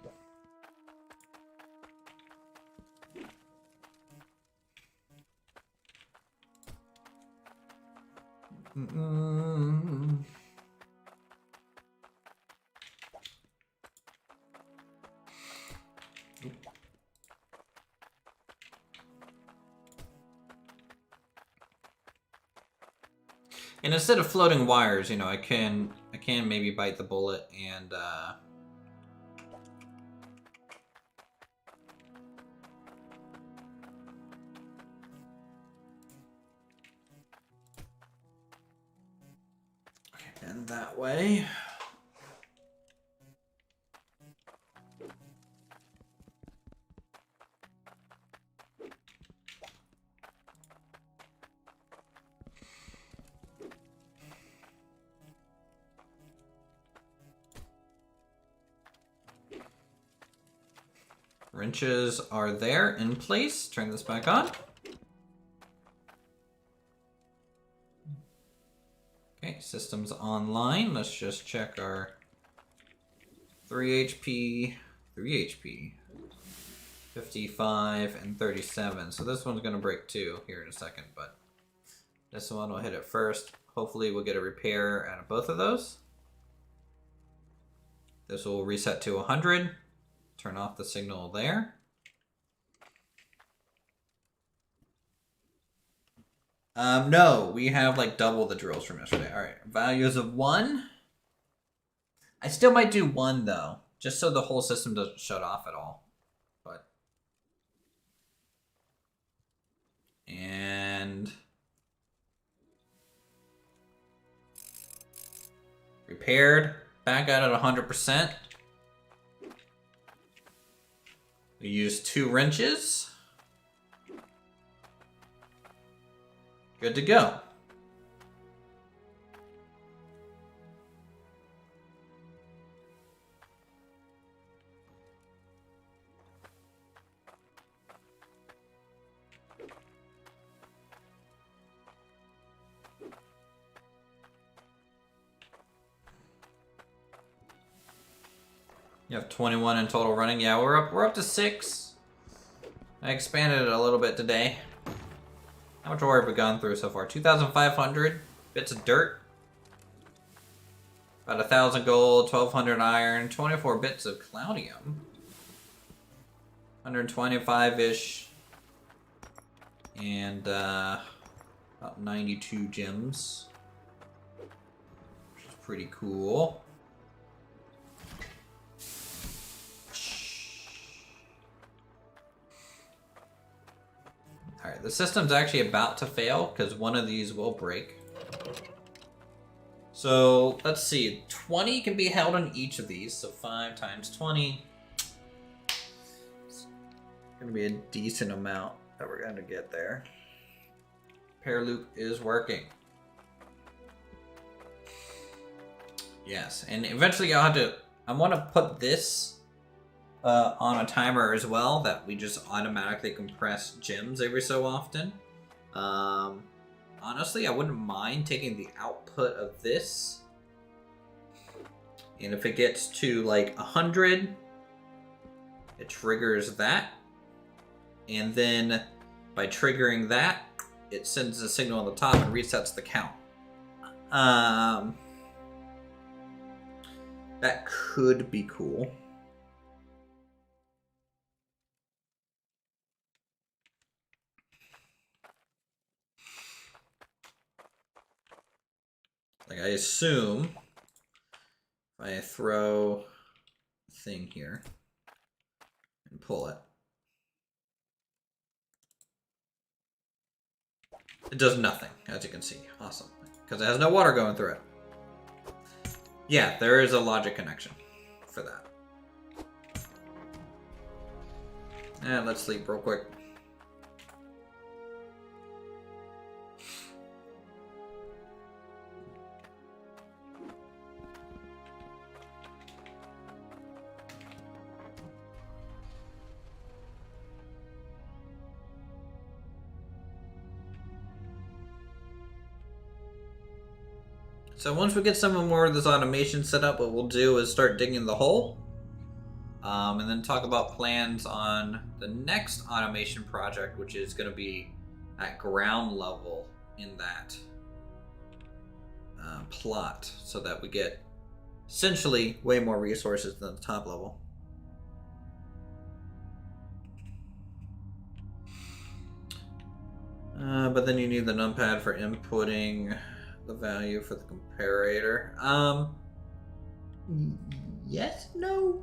A: And instead of floating wires, you know, I can maybe bite the bullet and and that way. Wrenches are there in place. Turn this back on. Okay, system's online. Let's just check our 3 HP, 55, and 37. So this one's gonna break too here in a second, but this one will hit it first. Hopefully we'll get a repair out of both of those. This will reset to 100. Turn off the signal there. No, we have like double the drills from yesterday. All right, values of 1. I still might do 1 though, just so the whole system doesn't shut off at all. But and repaired, back out at 100%. We use 2 wrenches. Good to go. You have 21 in total running. Yeah, we're up to 6. I expanded it a little bit today. How much ore have we gone through so far? 2,500 bits of dirt. About 1,000 gold, 1,200 iron, 24 bits of cloudium. 125-ish. And about 92 gems. Which is pretty cool. Alright, the system's actually about to fail because one of these will break. So, let's see. 20 can be held on each of these. So 5 times 20. It's going to be a decent amount that we're going to get there. Pair loop is working. Yes, and eventually I'll have to I want to put this on a timer as well, that we just automatically compress gems every so often. Honestly, I wouldn't mind taking the output of this, and if it gets to like 100, it triggers that, and then by triggering that, it sends a signal on the top and resets the count. That could be cool. Like, I assume if I throw a thing here and pull it, it does nothing, as you can see. Awesome. Because it has no water going through it. Yeah, there is a logic connection for that. And let's sleep real quick. So once we get some more of this automation set up, what we'll do is start digging the hole. And then talk about plans on the next automation project, which is going to be at ground level in that plot, so that we get essentially way more resources than the top level. But then you need the numpad for inputting the value for the comparator. Yes, no.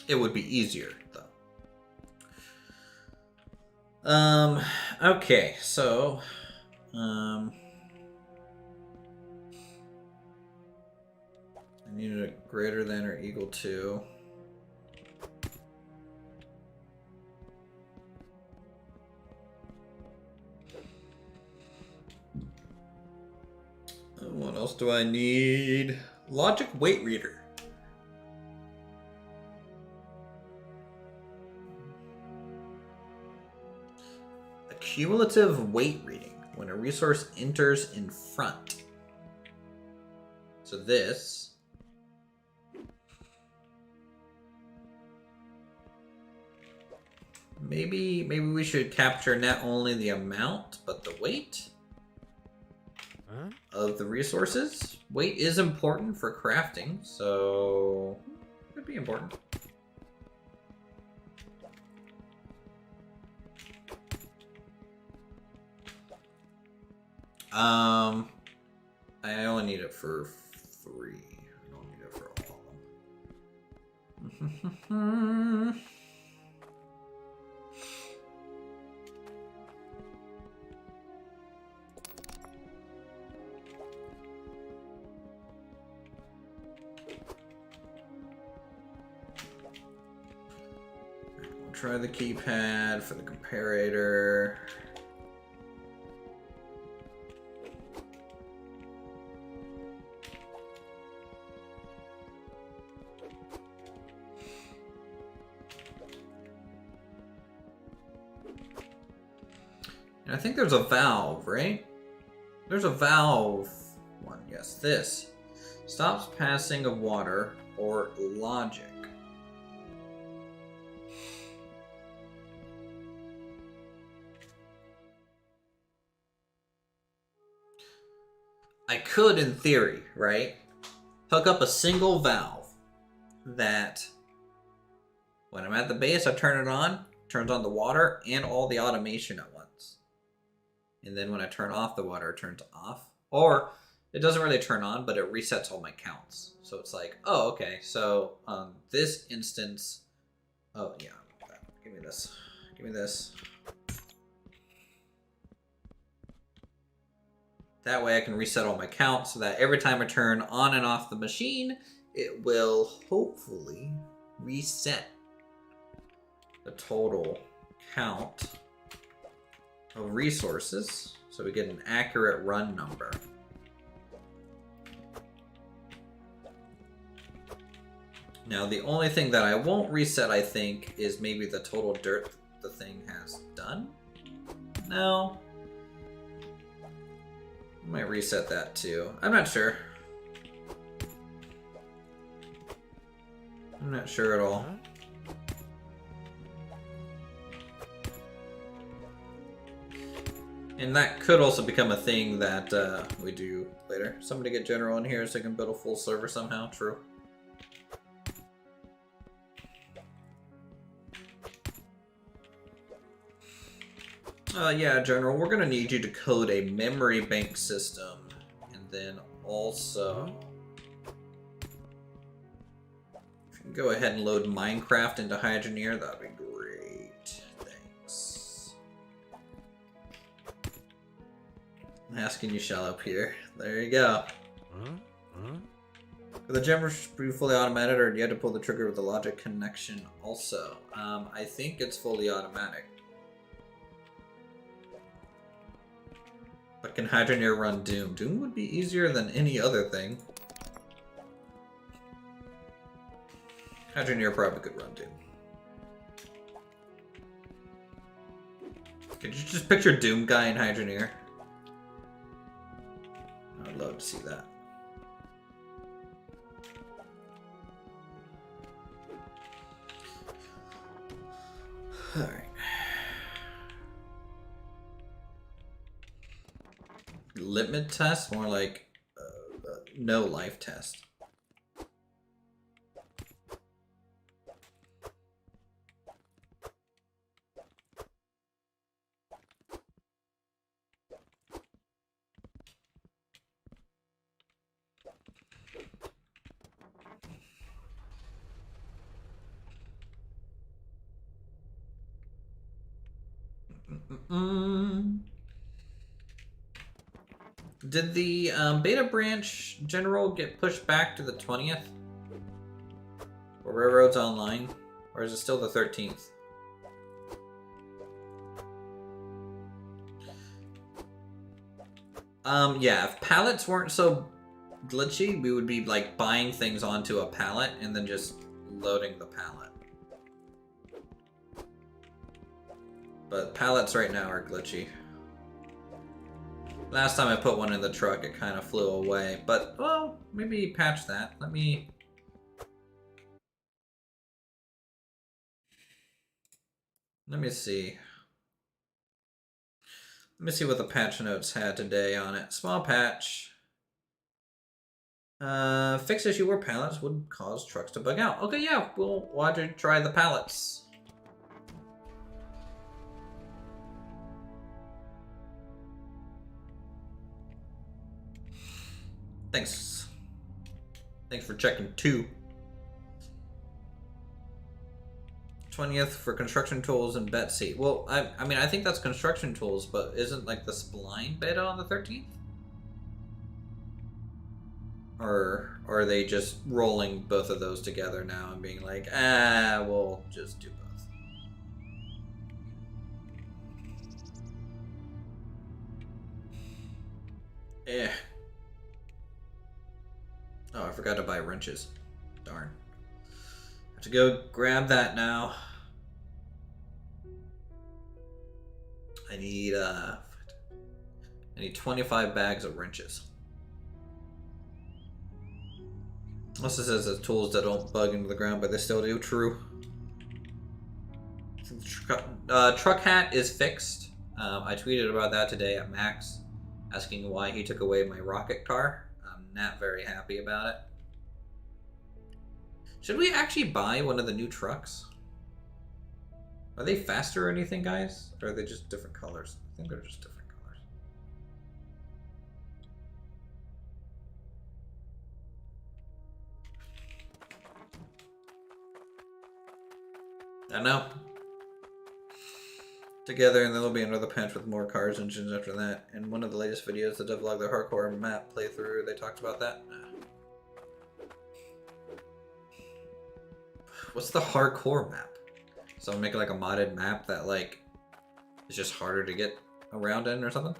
A: It would be easier, though. Okay, so, I need a greater than or equal to. What else do I need? Logic weight reader. A cumulative weight reading when a resource enters in front. So this maybe we should capture not only the amount but the weight of the resources. Weight is important for crafting, so it could be important. I only need it for 3. I don't need it for all of them. We'll try the keypad for the comparator. I think there's a valve, right? There's a valve one, yes. This stops passing of water or logic. I could, in theory, right, hook up a single valve that when I'm at the base, I turn it on, turns on the water and all the automation at once. And then when I turn off the water, it turns off. Or it doesn't really turn on, but it resets all my counts. So it's like, oh, okay. So on this instance, oh yeah, give me this. Give me this. That way I can reset all my counts so that every time I turn on and off the machine, it will hopefully reset the total count of resources so we get an accurate run number. Now, the only thing that I won't reset, I think, is maybe the total dirt the thing has done. No. I might reset that too. I'm not sure. I'm not sure at all. And that could also become a thing that we do later. Somebody get general in here so I can build a full server somehow. True. Yeah, General, we're gonna need you to code a memory bank system, and then also if you can go ahead and load Minecraft into Hydroneer, that'd be great. Thanks. I'm asking you shall up here. There you go. The gem should be fully automated, or do you have to pull the trigger with the logic connection also? I think it's fully automatic. But can Hydroneer run Doom? Doom would be easier than any other thing. Hydroneer probably could run Doom. Could you just picture Doom guy in Hydroneer? I'd love to see that. Alright. Limit test? More like no life test. Did the beta branch general get pushed back to the 20th? Or Railroads Online? Or is it still the 13th? Yeah, if pallets weren't so glitchy, we would be like buying things onto a pallet and then just loading the pallet. But pallets right now are glitchy. Last time I put one in the truck, it kind of flew away. But, well, maybe patch that. Let me see. Let me see what the patch notes had today on it. Small patch. Fix issue where pallets would cause trucks to bug out. Okay, yeah, we'll watch it try the pallets. Thanks. Thanks for checking too. 20th for construction tools and Betsy. Well, I mean, I think that's construction tools, but isn't like the spline beta on the 13th? Or are they just rolling both of those together now and being like, we'll just do both? Eh. Oh, I forgot to buy wrenches. Darn. Have to go grab that now. I need 25 bags of wrenches. Unless it says the tools that don't bug into the ground, but they still do. True. Truck hat is fixed. I tweeted about that today at Max, asking why he took away my rocket car. I'm not very happy about it. Should we actually buy one of the new trucks? Are they faster or anything, guys? Or are they just different colors? I think they're just different colors. I know. Together, and then there'll be another patch with more cars engines after that. In one of the latest videos, the devlog the hardcore map playthrough, they talked about that. What's the hardcore map? So make like a modded map that like is just harder to get around in or something.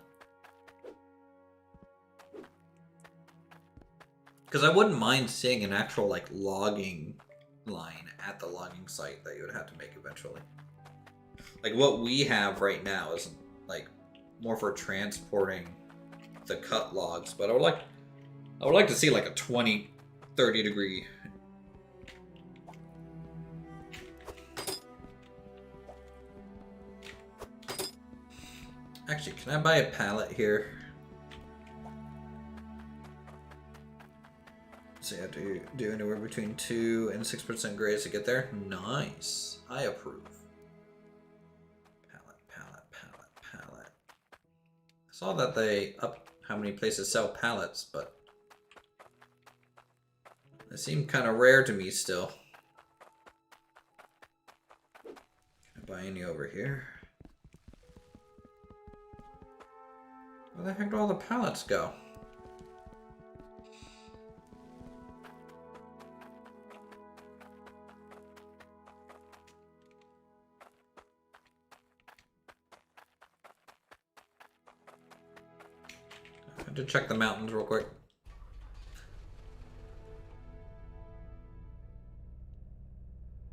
A: Because I wouldn't mind seeing an actual like logging line at the logging site that you would have to make eventually. Like what we have right now is like more for transporting the cut logs, but I would like to see like a 20, 30 degree. Actually, can I buy a pallet here? So you have to do anywhere between 2 and 6% grades to get there. Nice. I approve. Pallet, pallet, pallet, pallet. I saw that they up how many places sell pallets, but they seem kind of rare to me still. Can I buy any over here? Where the heck do all the pallets go? I have to check the mountains real quick.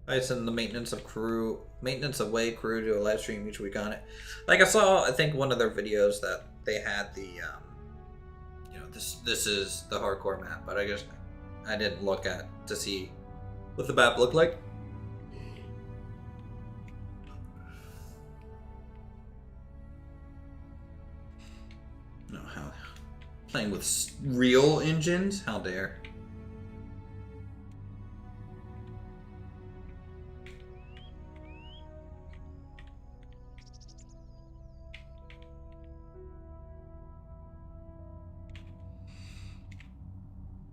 A: I send the maintenance of way crew to a live stream each week on it. Like I saw, I think one of their videos that they had the, you know, this is the hardcore map, but I guess I didn't look at to see what the map looked like. No, how playing with real engines? How dare!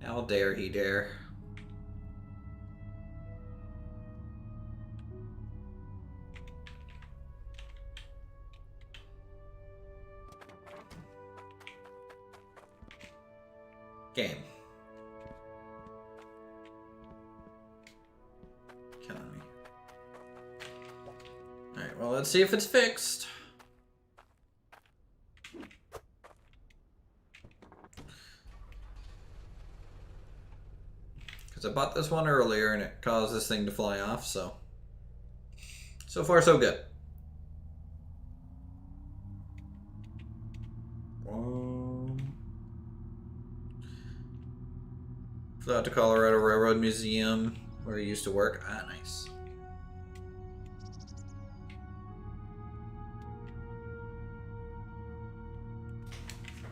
A: How dare he dare. Game. Killing me. Alright, well, let's see if it's fixed. Because I bought this one earlier and it caused this thing to fly off, so far so good. Flew out to Colorado Railroad Museum where he used to work. Ah, nice.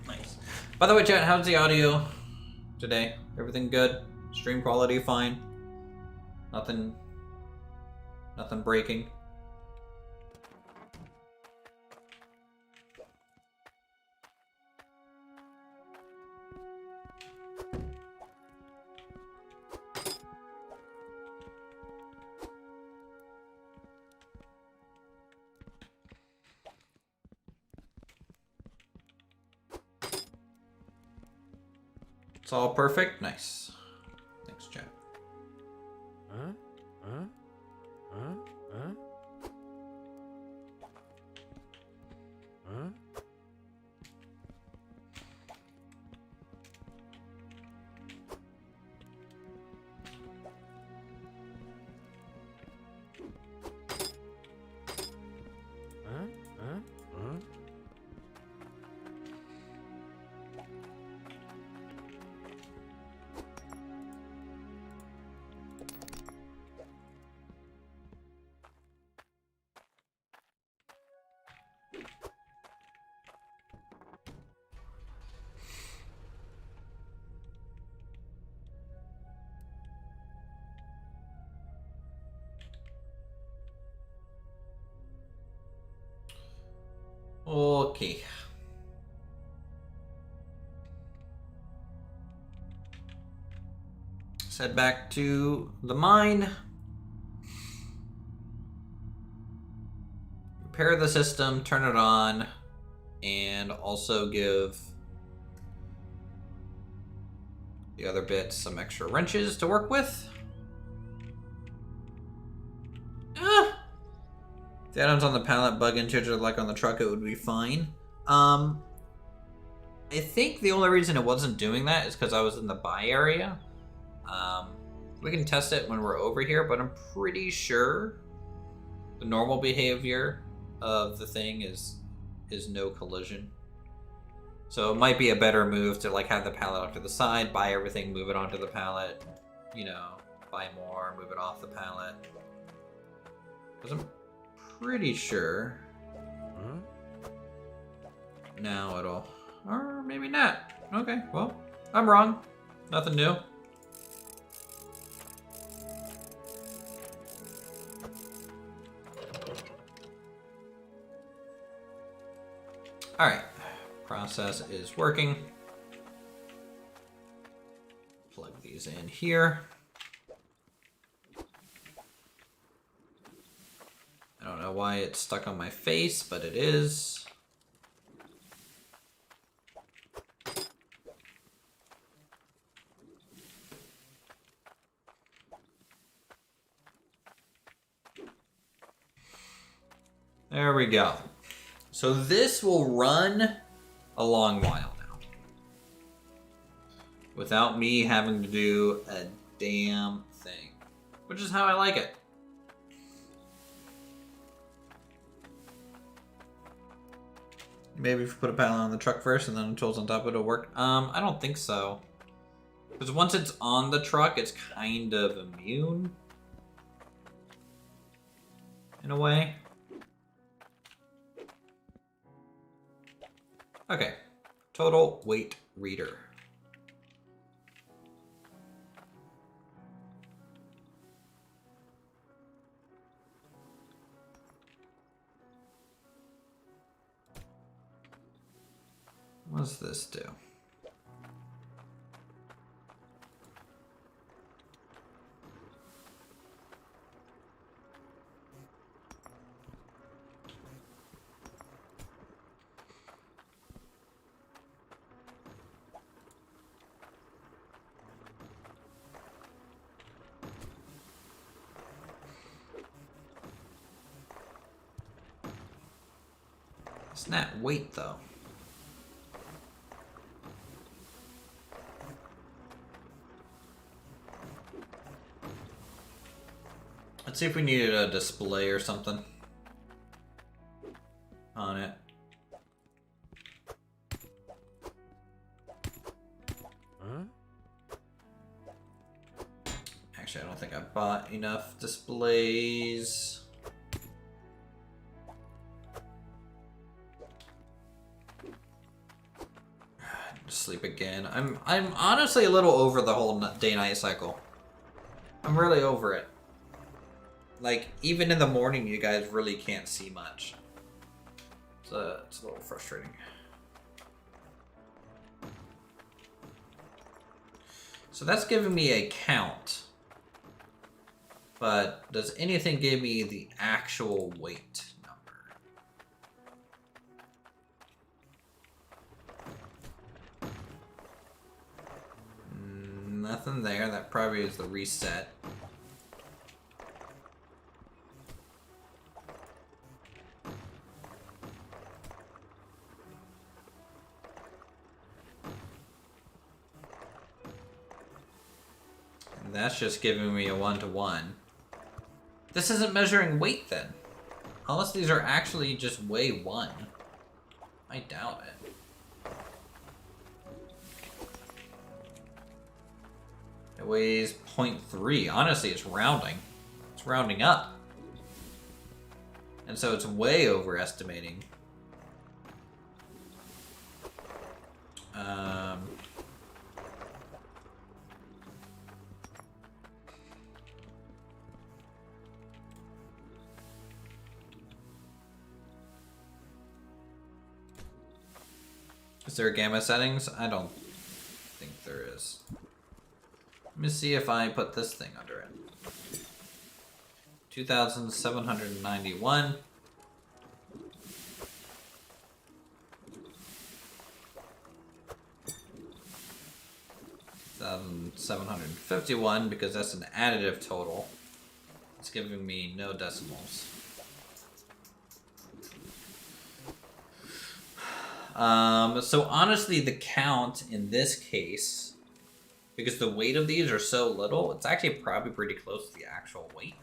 A: Nice. By the way, chat, how's the audio today? Everything good? Stream quality fine? Nothing breaking? It's all perfect? Nice. Thanks, chat.
B: Huh? Huh? Huh? Huh? Huh? Huh? Huh? Huh?
A: Okay. Let's head back to the mine. Repair the system, turn it on, and also give the other bits some extra wrenches to work with. Ah! the items on the pallet bug into like on the truck, it would be fine. I think the only reason it wasn't doing that is because I was in the buy area. We can test it when we're over here, but I'm pretty sure the normal behavior of the thing is no collision. So it might be a better move to like have the pallet off to the side, buy everything, move it onto the pallet, you know, buy more, move it off the pallet. Because I'm pretty sure now it'll, or maybe not. Okay, well, I'm wrong. Nothing new. All right, process is working. Plug these in here. I don't know why it's stuck on my face, but it is. There we go. So this will run a long while now, without me having to do a damn thing, which is how I like it. Maybe if you put a pallet on the truck first and then the tools on top, it'll work. I don't think so. Because once it's on the truck, it's kind of immune. In a way. Okay. Total weight reader. What does this do? It's not weight though. Let's see if we needed a display or something on it. Actually, I don't think I bought enough displays. Sleep again. I'm honestly a little over the whole day-night cycle. I'm really over it. Like, even in the morning, you guys really can't see much. So it's a little frustrating. So that's giving me a count. But does anything give me the actual weight number? Nothing there. That probably is the reset. That's just giving me a 1-to-1. This isn't measuring weight then. Unless these are actually just weigh 1. I doubt it. It weighs 0.3. Honestly, it's rounding. It's rounding up. And so it's way overestimating. Is there gamma settings? I don't think there is. Let me see if I put this thing under it. 2,791. 2,751 because that's an additive total. It's giving me no decimals. So honestly, the count in this case, because the weight of these are so little, it's actually probably pretty close to the actual weight.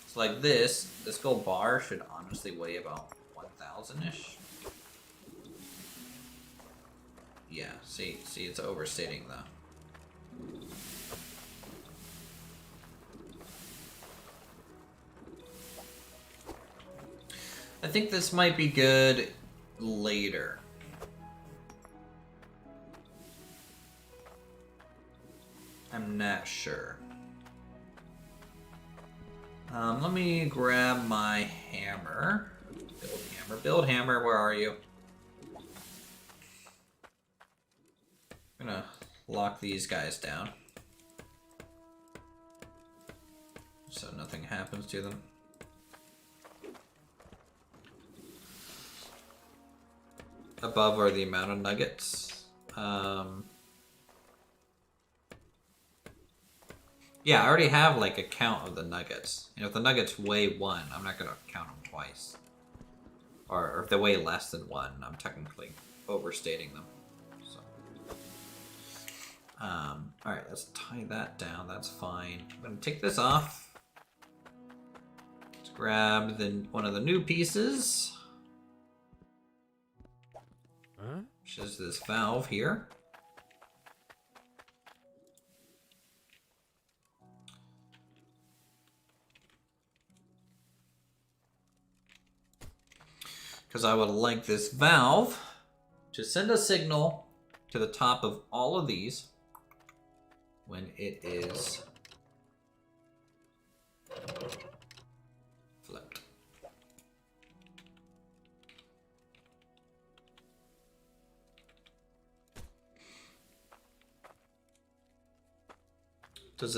A: So like this gold bar should honestly weigh about 1,000-ish. Yeah, see, it's overstating though. I think this might be good later. I'm not sure. Let me grab my hammer. Build hammer. Build hammer, where are you? I'm gonna lock these guys down, so nothing happens to them. Above are the amount of nuggets. Yeah, I already have like a count of the nuggets. And if the nuggets weigh 1, I'm not gonna count them twice. Or if they weigh less than 1, I'm technically overstating them. So, alright, let's tie that down. That's fine. I'm gonna take this off. Let's grab one of the new pieces. Which is this valve here. Because I would like this valve to send a signal to the top of all of these when it is flipped. Does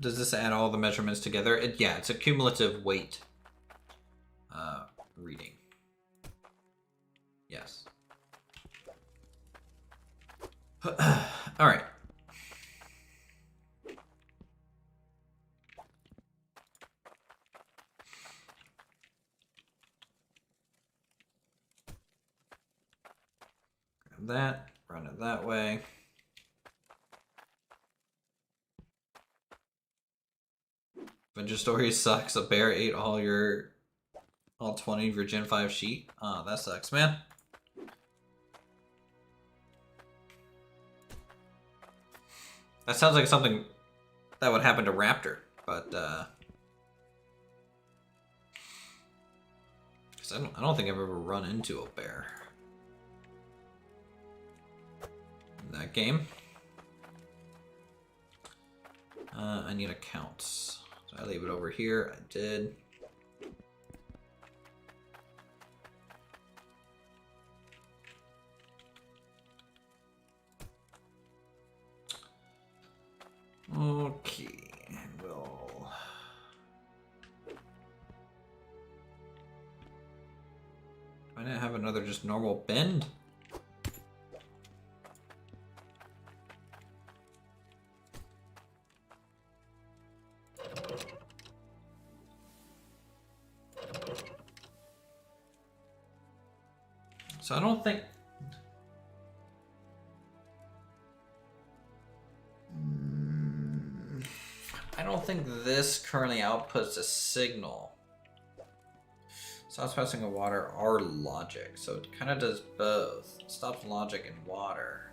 A: this add all the measurements together? Yeah, it's a cumulative weight reading. Yes. All right. Grab that, run it that way. Adventure Story sucks. A bear ate all 20 of your Gen 5 sheet. Oh, that sucks, man. That sounds like something that would happen to Raptor, but because I don't think I've ever run into a bear in that game. I need accounts, so I leave it over here. I did. Okay, we'll... Why not have another just normal bend? So I don't think... I don't think this currently outputs a signal. Stops passing of water or logic, so it kind of does both. It stops logic and water.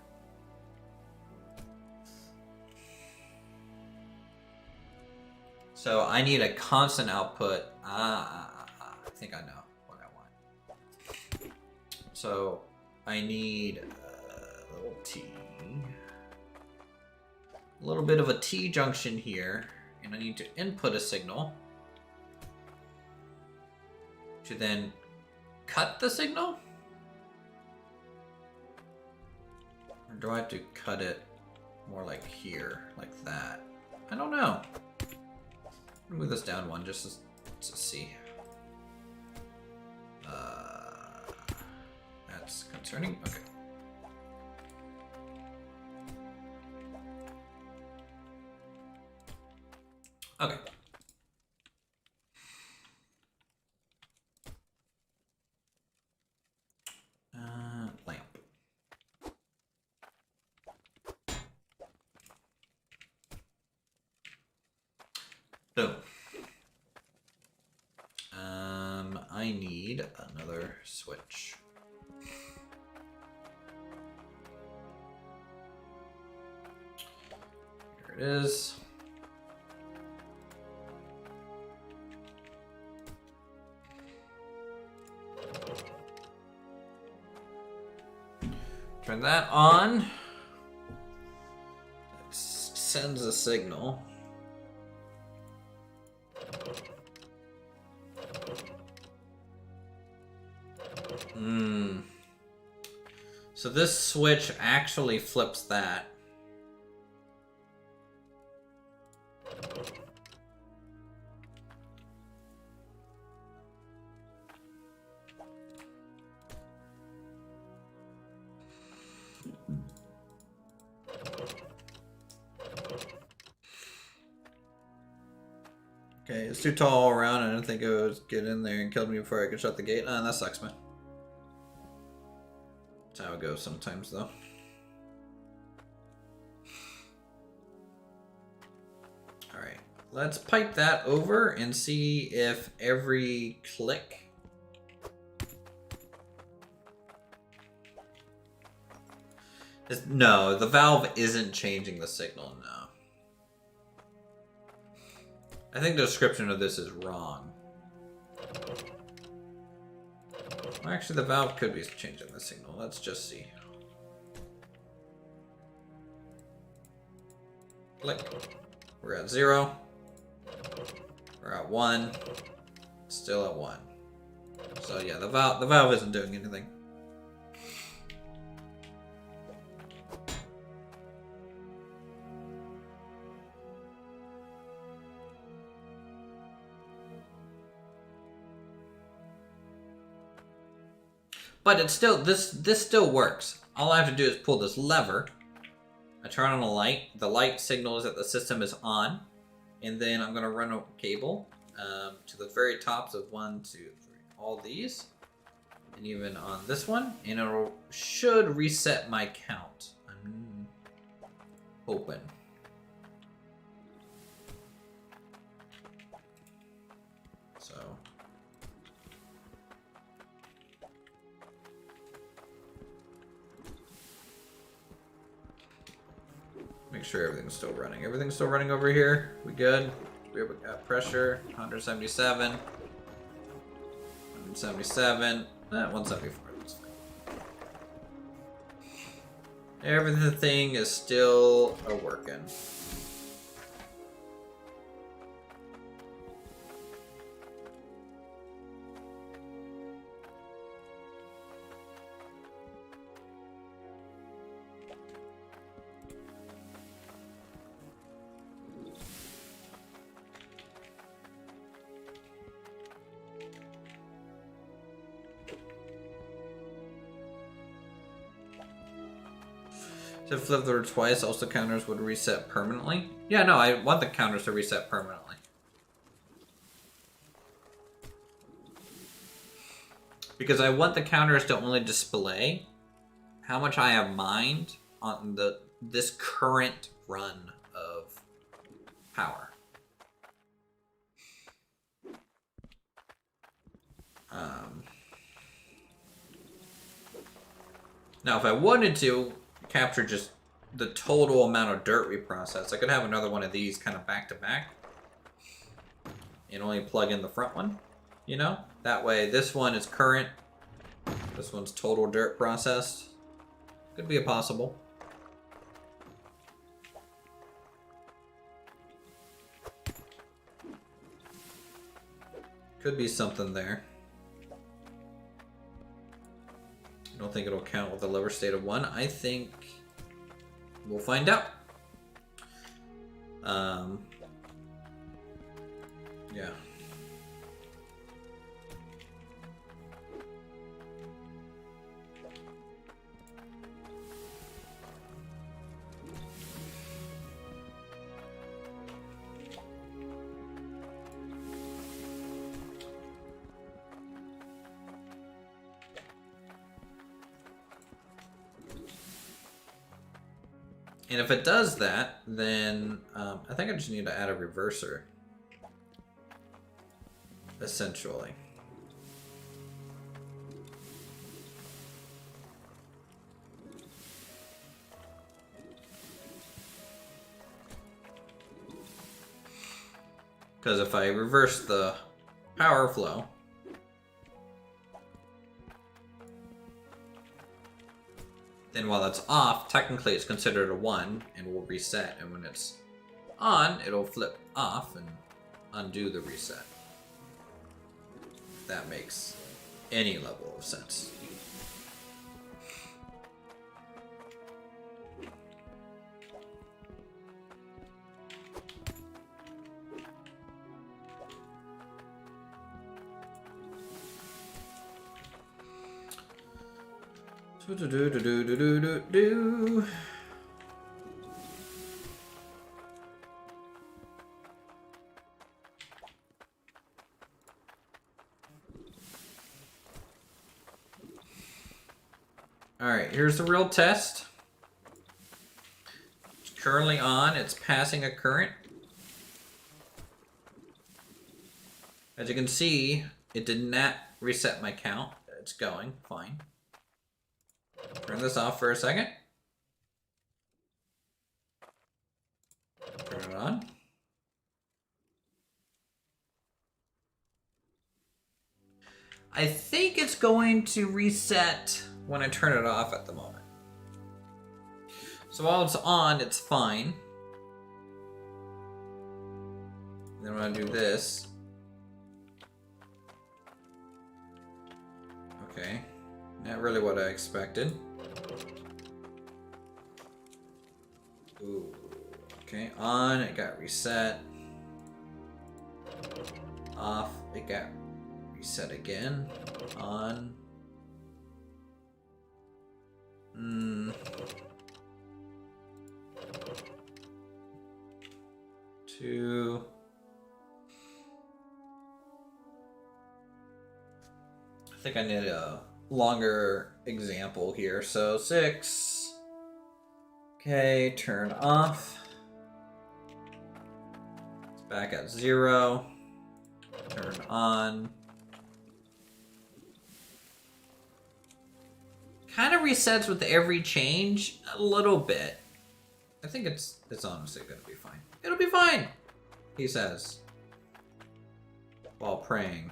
A: So I need a constant output. I think I know what I want. So I need a little T. A little bit of a T junction here, and I need to input a signal to then cut the signal? Or do I have to cut it more like here, like that? I don't know. I'll move this down one just to see. That's concerning. Okay. Okay. need another switch. Here it is. Turn that on. It sends a signal. So this switch actually flips that. Okay, it's too tall all around. I didn't think it would get in there and killed me before I could shut the gate. That sucks, man. That's how it goes sometimes, though. Alright, let's pipe that over and see if every click... No, the valve isn't changing the signal, no. I think the description of this is wrong. Well, actually, the valve could be changing the signal. Let's just see. Click. We're at 0. We're at 1. Still at 1. So yeah, the valve isn't doing anything. But it's still, this still works. All I have to do is pull this lever. I turn on a light. The light signals that the system is on. And then I'm gonna run a cable to the very tops of 1, 2, 3, all these. And even on this one. And it should reset my count. I'm hoping. So. Make sure everything's still running. Everything's still running over here. We good? We got pressure. 177. 177. 174. That's fine. Everything is still working. To flip the twice, also counters would reset permanently. Yeah, no, I want the counters to reset permanently. Because I want the counters to only display how much I have mined on this current run of power. Now, if I wanted to capture just the total amount of dirt we process, I could have another one of these kind of back to back and only plug in the front one, you know? That way this one is current, this one's total dirt processed. Could be a possible. Could be something there. I don't think it'll count with the lower state of 1. I think we'll find out. Yeah. And if it does that, then I think I just need to add a reverser. Essentially. Because if I reverse the power flow, then while it's off, technically it's considered a 1 and will reset. And when it's on, it'll flip off and undo the reset. If that makes any level of sense. Do. Alright, here's the real test. It's currently on, it's passing a current. As you can see, it did not reset my count. It's going fine. Turn this off for a second. Turn it on. I think it's going to reset when I turn it off at the moment. So while it's on, it's fine. Then when I do this. Okay. Not really what I expected. Ooh. Okay, on, it got reset. Off, it got reset again. On. 2. I think I need a longer example here. So 6. Okay, turn off. It's back at 0. Turn on. Kind of resets with every change a little bit. I think it's honestly gonna be fine. It'll be fine, he says, while praying.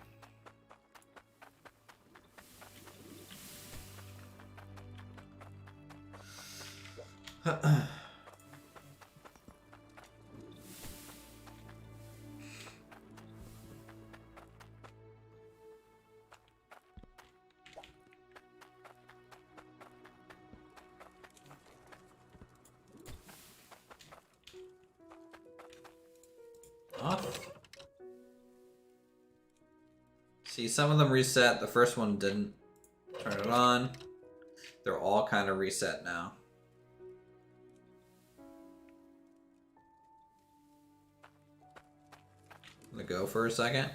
A: Off. See, some of them reset. The first one didn't. Turn it on. They're all kind of reset now. I'm gonna go for a second.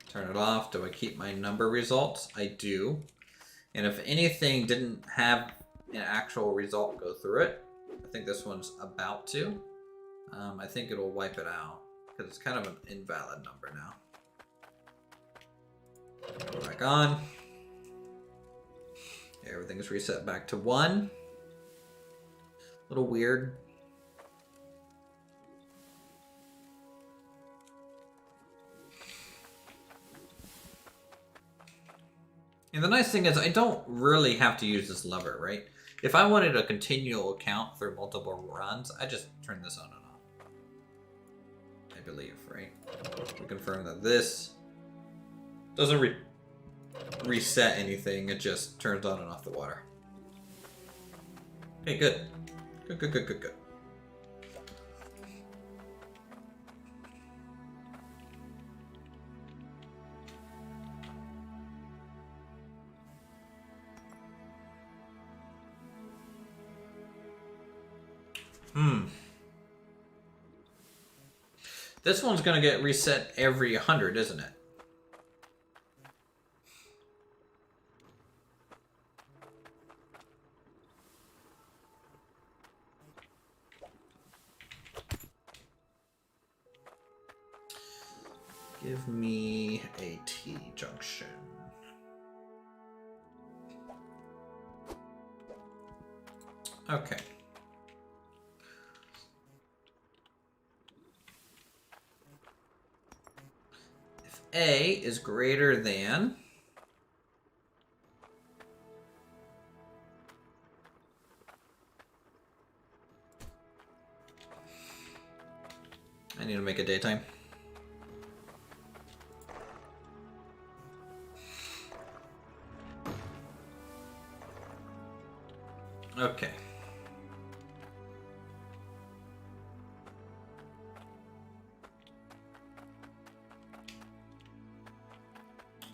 A: Turn it off. Do I keep my number results? I do. And if anything didn't have an actual result go through it, I think this one's about to. I think it'll wipe it out because it's kind of an invalid number now. Go back on. Everything's reset back to 1. A little weird. And the nice thing is I don't really have to use this lever, right? If I wanted a continual count through multiple runs, I just turn this on and off. I believe, right? We confirm that this doesn't reset anything, it just turns on and off the water. Okay, good. Good. This one's gonna get reset every 100, isn't it? Give me a T junction. Okay. If A is greater than I need to make it daytime. Okay.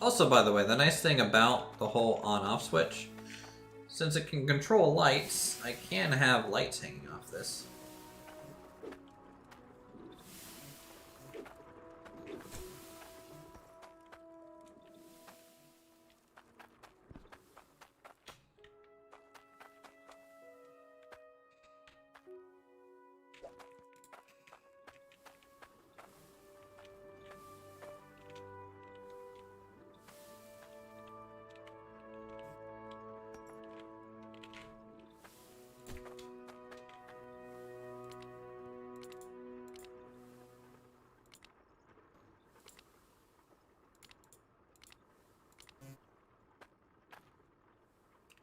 A: Also, by the way, the nice thing about the whole on-off switch, since it can control lights, I can have lights hanging off this.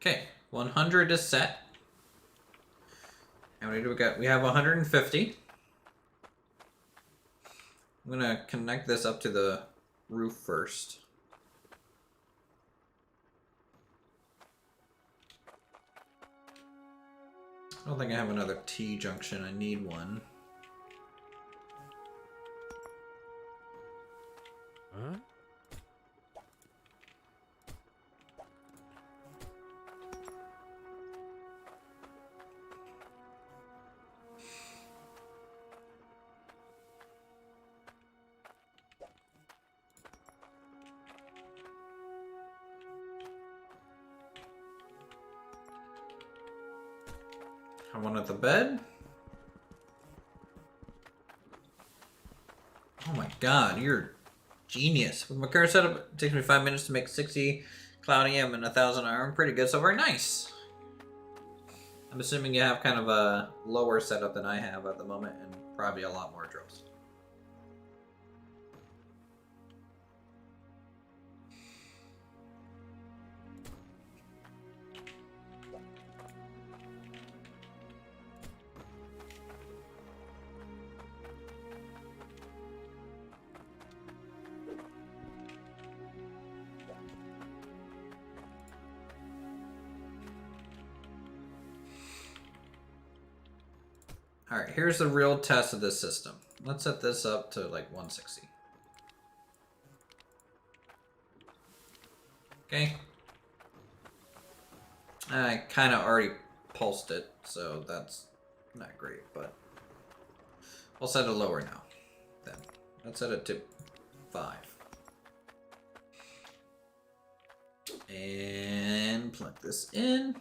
A: Okay, 100 is set. How many do we got? We have 150. I'm gonna connect this up to the roof first. I don't think I have another T junction. I need one.
B: Huh?
A: I want at the bed. Oh my god, you're genius. With my current setup, it takes me 5 minutes to make 60 Cloud EM and 1000 iron. Pretty good so far. Nice. I'm assuming you have kind of a lower setup than I have at the moment and probably a lot more drills. Alright, here's the real test of this system. Let's set this up to like 160. Okay. I kind of already pulsed it, so that's not great, but I'll set it lower now. Then let's set it to 5. And plug this in.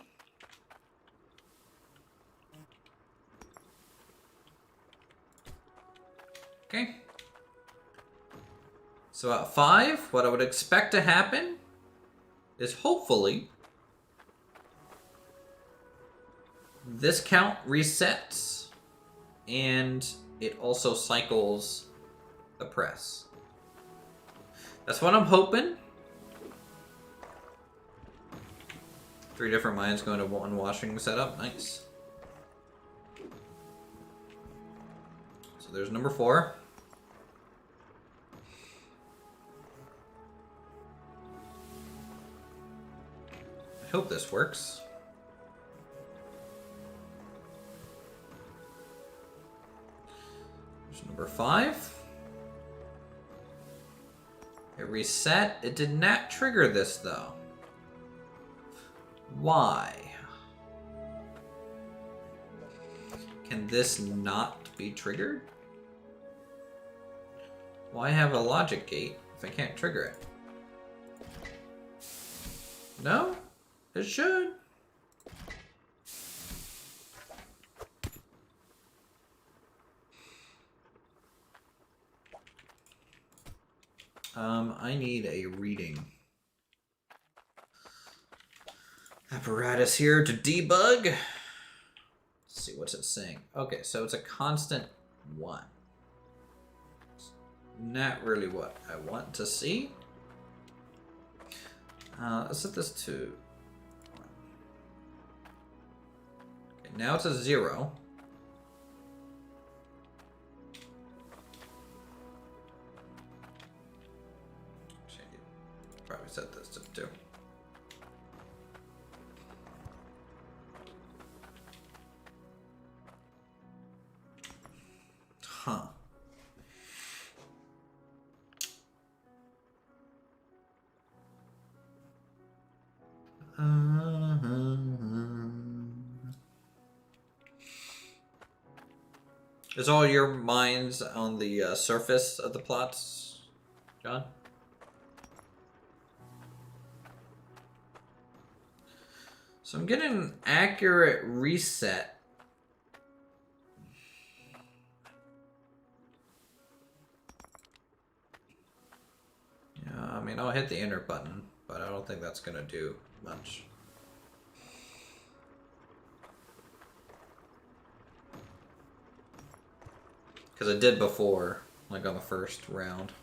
A: Okay. So at 5, what I would expect to happen is hopefully this count resets and it also cycles the press. That's what I'm hoping. 3 different mines going to one washing setup. Nice. So there's number 4. I hope this works. There's number 5. It reset. It did not trigger this though. Why? Can this not be triggered? Why have a logic gate if I can't trigger it? No? It should. I need a reading apparatus here to debug. Let's see what's it saying. Okay, so it's a constant 1. Not really what I want to see. Let's set this to 1. Okay, now it's a 0. Probably set this to 2. Huh. Is all your mines on the surface of the plots, John? So I'm getting an accurate reset. Yeah, I mean, I'll hit the enter button, but I don't think that's gonna do much. Because I did before, like on the first round.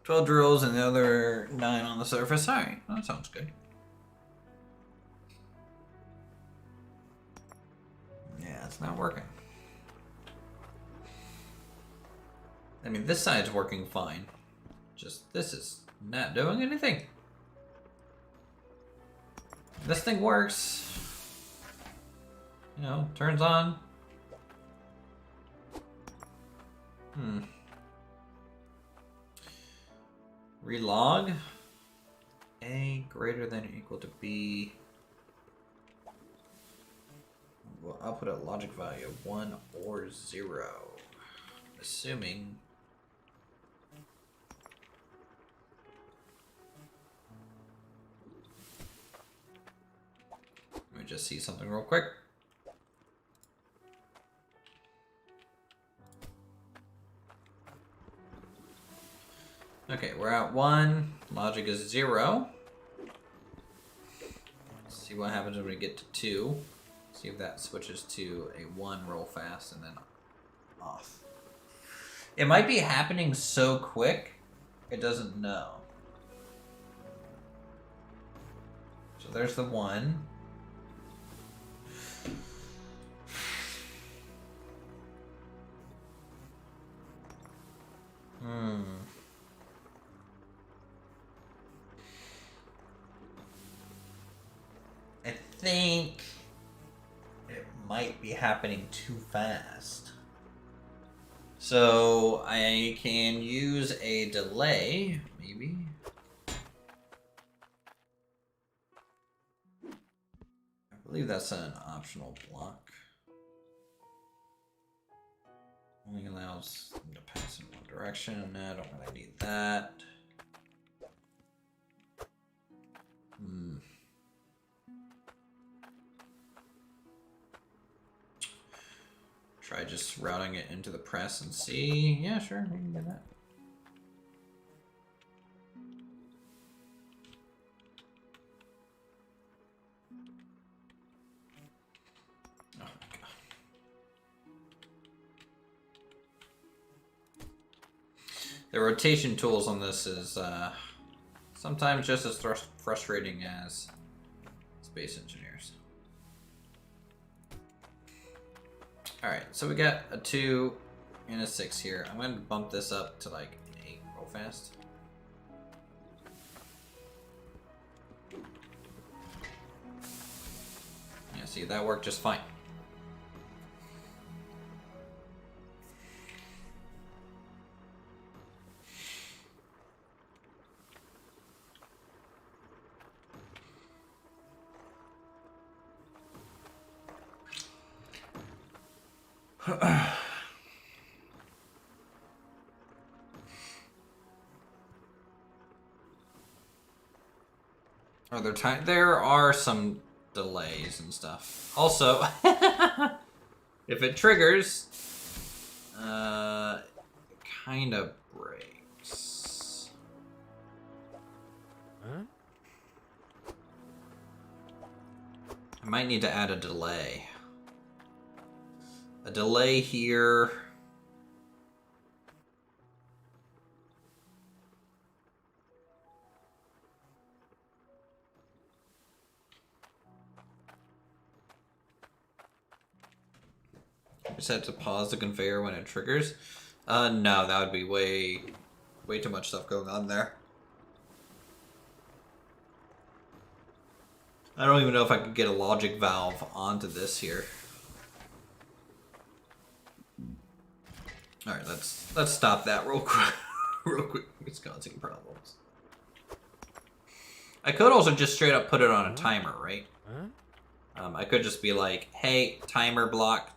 A: "12 drills and the other 9 on the surface." Alright, that sounds good. Yeah, it's not working. I mean, this side's working fine. Just this is not doing anything. This thing works. You know, turns on. Relog. A greater than or equal to B. Well, I'll put a logic value of 1 or 0. Assuming. Let me just see something real quick. Okay, we're at 1. Logic is 0. Let's see what happens when we get to 2. See if that switches to a 1 real fast and then off. It might be happening so quick, it doesn't know. So there's the 1. I think it might be happening too fast. So I can use a delay, maybe. I believe that's an optional block. Only allows them to pass in one direction. I don't really need that. Try just routing it into the press and see. Yeah, sure, we can do that. Oh my god. The rotation tools on this is sometimes just as frustrating as Space Engineers. Alright, so we got a 2 and a 6 here. I'm going to bump this up to like an 8 real fast. Yeah, see, that worked just fine. Are there time? There are some delays and stuff. Also, if it triggers, it kind of breaks.
B: Huh?
A: I might need to add a delay. A delay here. Just have to pause the conveyor when it triggers. No, that would be way too much stuff going on there. I don't even know if I could get a logic valve onto this here. All right, let's stop that real quick. Real quick, it's causing problems. I could also just straight up put it on a timer, right? I could just be like, hey, timer block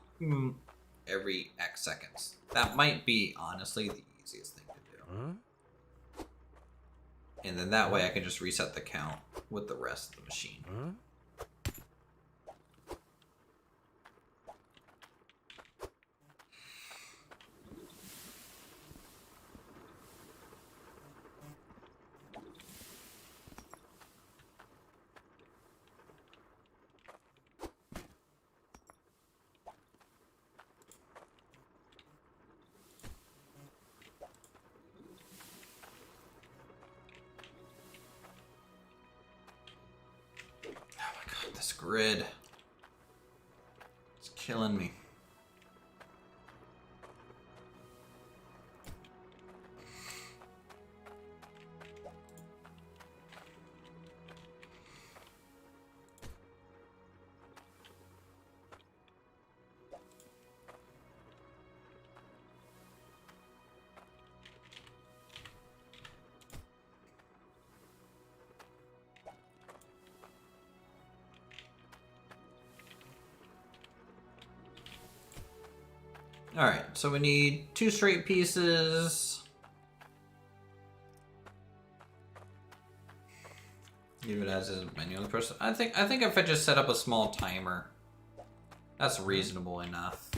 A: every X seconds. That might be, honestly, the easiest thing to do. And then that way I can just reset the count with the rest of the machine. This grid. It's killing me. Alright, so we need 2 straight pieces. Leave it as is manually person. I think if I just set up a small timer, that's reasonable enough.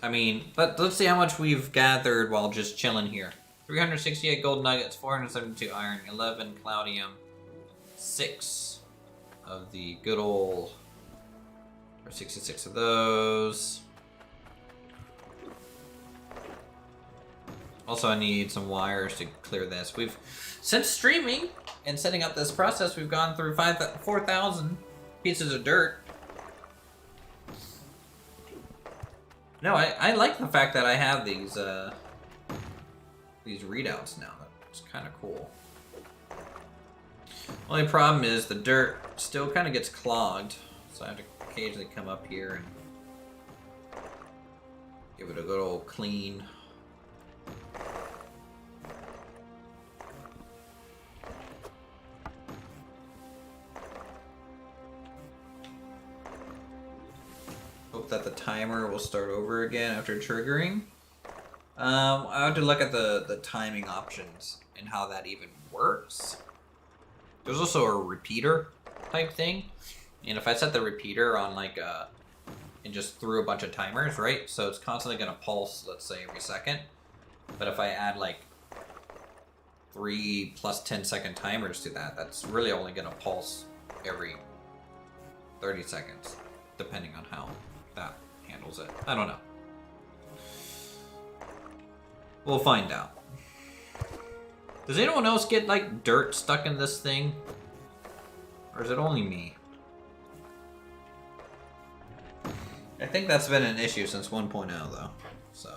A: I mean, let's see how much we've gathered while just chilling here. 368 gold nuggets, 472 iron, 11 cloudium, 6 of the good old, or 66 of those. Also, I need some wires to clear this. Since streaming and setting up this process, we've gone through 4,000 pieces of dirt. No, I like the fact that I have these readouts now. That's kind of cool. Only problem is the dirt still kind of gets clogged, so I have to occasionally come up here and give it a good old clean. Hope that the timer will start over again after triggering. I have to look at the timing options and how that even works. There's also a repeater type thing, and if I set the repeater on like and just threw a bunch of timers, right? So it's constantly gonna pulse, let's say every second. But if I add like 3 plus 10-second timers to that, that's really only gonna pulse every 30 seconds, depending on how that handles it. I don't know. We'll find out. Does anyone else get like dirt stuck in this thing? Or is it only me? I think that's been an issue since 1.0 though, so.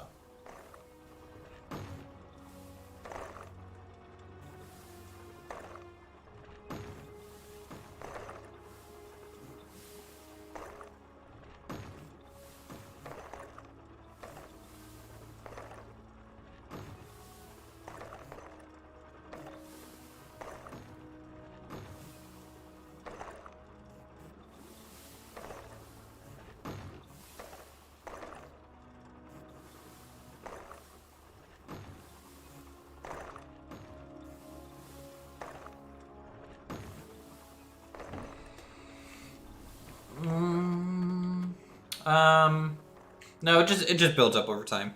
A: No, it just builds up over time.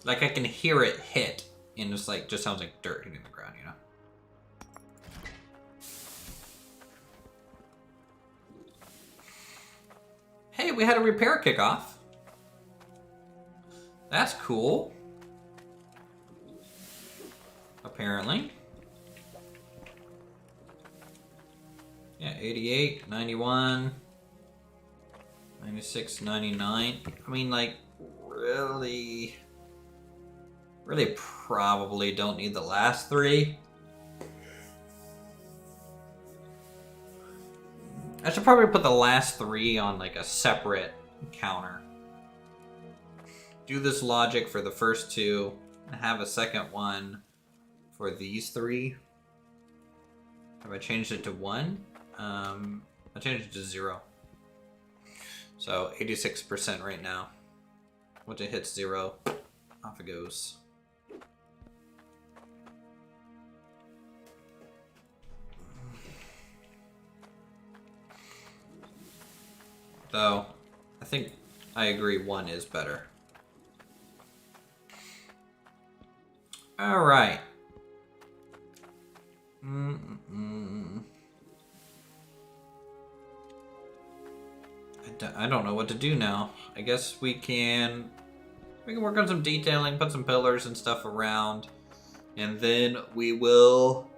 A: Like I can hear it hit, and it's like just sounds like dirt hitting the ground, you know. Hey, we had a repair kickoff. That's cool. Apparently. Yeah, 88, 91, 96, 99. I mean, like, really probably don't need the last three. I should probably put the last three on, like, a separate counter. Do this logic for the first two, and have a second one for these three. Have I changed it to 1? I changed it to 0. So 86% right now. Once it hits 0, off it goes. Though, I think I agree 1 is better. Alright. I don't know what to do now. I guess we can work on some detailing, put some pillars and stuff around, and then we will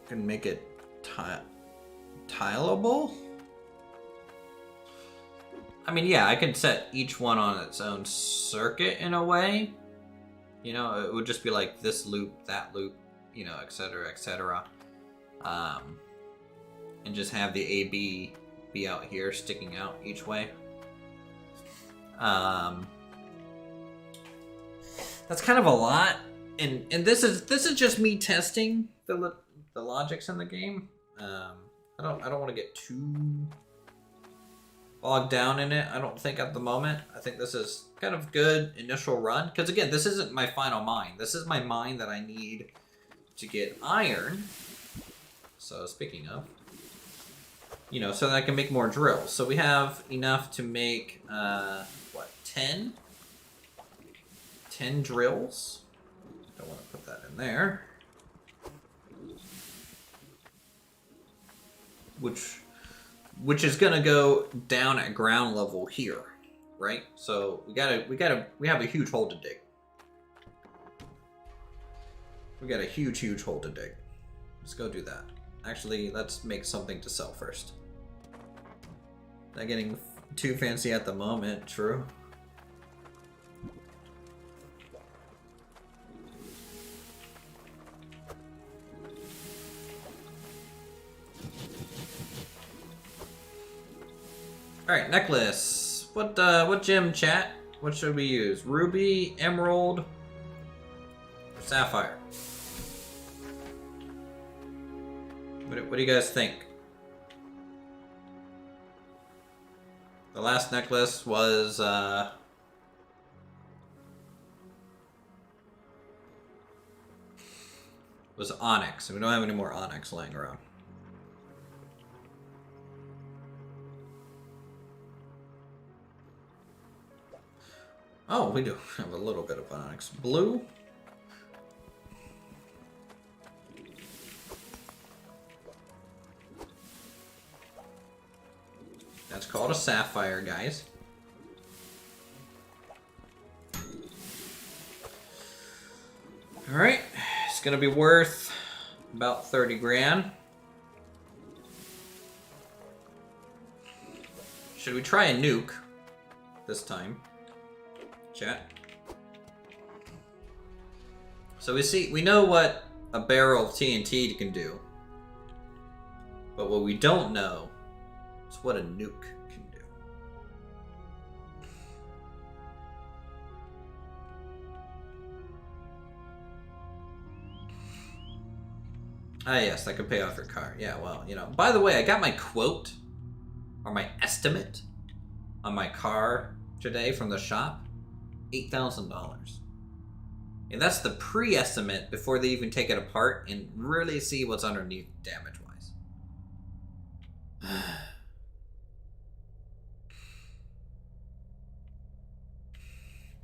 A: can make it tileable. I mean, yeah, I could set each one on its own circuit in a way. You know, it would just be like this loop, that loop, you know, etc., etc. And just have the AB be out here, sticking out each way. That's kind of a lot, and this is just me testing the logics in the game. I don't want to get too bogged down in it, I don't think, at the moment. I think this is kind of good initial run, because again, this isn't my final mine. This is my mine that I need to get iron. So speaking of, you know, so that I can make more drills. So we have enough to make, what, 10? 10 drills. Don't want to put that in there. Which is gonna go down at ground level here, right? So we have a huge hole to dig. We got a huge hole to dig. Let's go do that. Actually, let's make something to sell first. Not getting too fancy at the moment, true. Alright, necklace. What gem, chat? What should we use? Ruby, emerald, or sapphire? What do you guys think? The last necklace was onyx, and we don't have any more onyx laying around. Oh, we do have a little bit of onyx. Blue. That's called a sapphire, guys. Alright, it's gonna be worth about 30 grand. Should we try a nuke this time? Chat. So we know what a barrel of TNT can do, but what we don't know is what a nuke can do. Ah, yes, that could pay off your car. Yeah, well, you know. By the way, I got my quote, or my estimate, on my car today from the shop. $8,000. And that's the pre-estimate before they even take it apart and really see what's underneath damage-wise.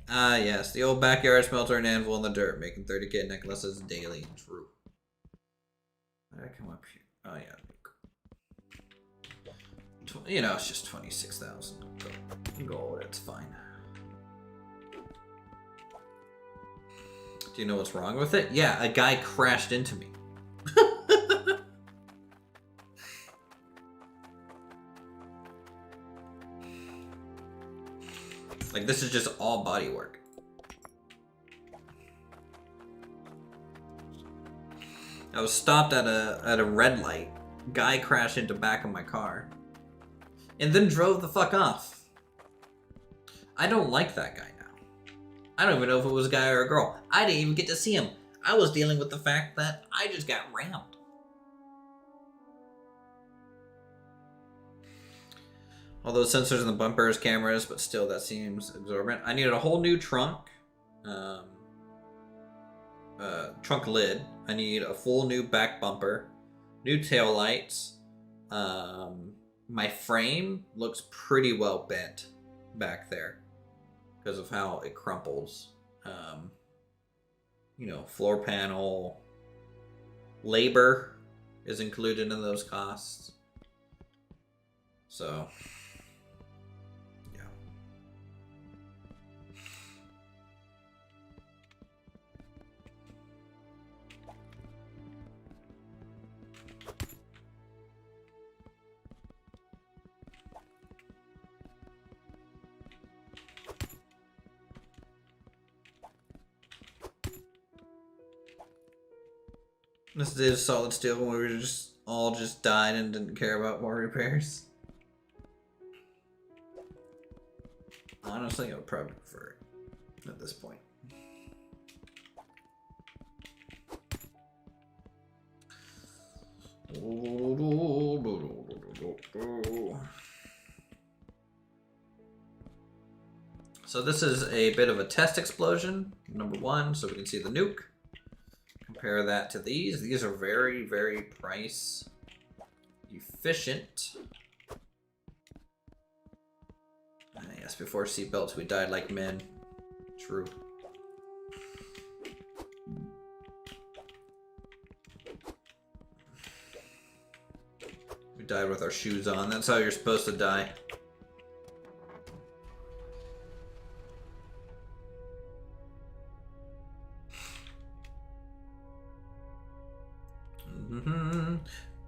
A: Ah, yes. The old backyard smelter and anvil in the dirt, making 30k necklaces daily. True. How did I come up here? Oh, yeah. You know, it's just 26,000 gold. It's fine. Do you know what's wrong with it? Yeah, a guy crashed into me. Like, this is just all body work. I was stopped at a red light. Guy crashed into back of my car. And then drove the fuck off. I don't like that guy now. I don't even know if it was a guy or a girl. I didn't even get to see him. I was dealing with the fact that I just got rammed. All those sensors in the bumpers, cameras, but still that seems exorbitant. I needed a whole new trunk. Trunk lid. I need a full new back bumper. New tail lights. My frame looks pretty well bent back there because of how it crumples. You know, floor panel. Labor is included in those costs. So... This is solid steel when we were just all died and didn't care about more repairs. Honestly, I would probably prefer it at this point. So this is a bit of a test explosion, number one, so we can see the nuke. Compare that to these. These are very, very price efficient. Yes, before seatbelts we died like men. True. We died with our shoes on. That's how you're supposed to die.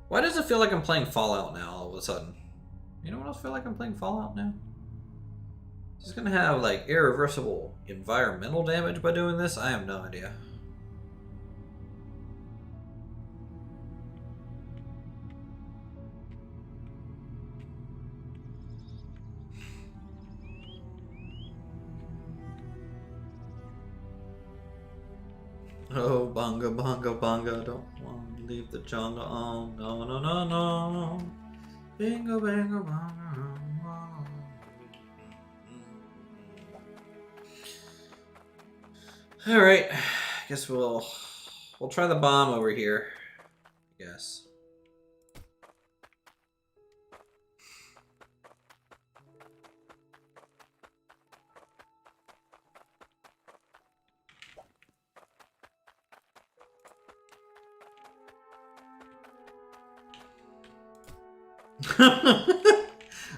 A: Why does it feel like I'm playing Fallout now all of a sudden? You know what else feel like I'm playing Fallout now? Is this gonna have like irreversible environmental damage by doing this? I have no idea. Oh, bonga, bonga, bonga, don't want to leave the jungle on. No, no, no, no. Bingo, bango, bonga. All right, I guess we'll try the bomb over here. Yes.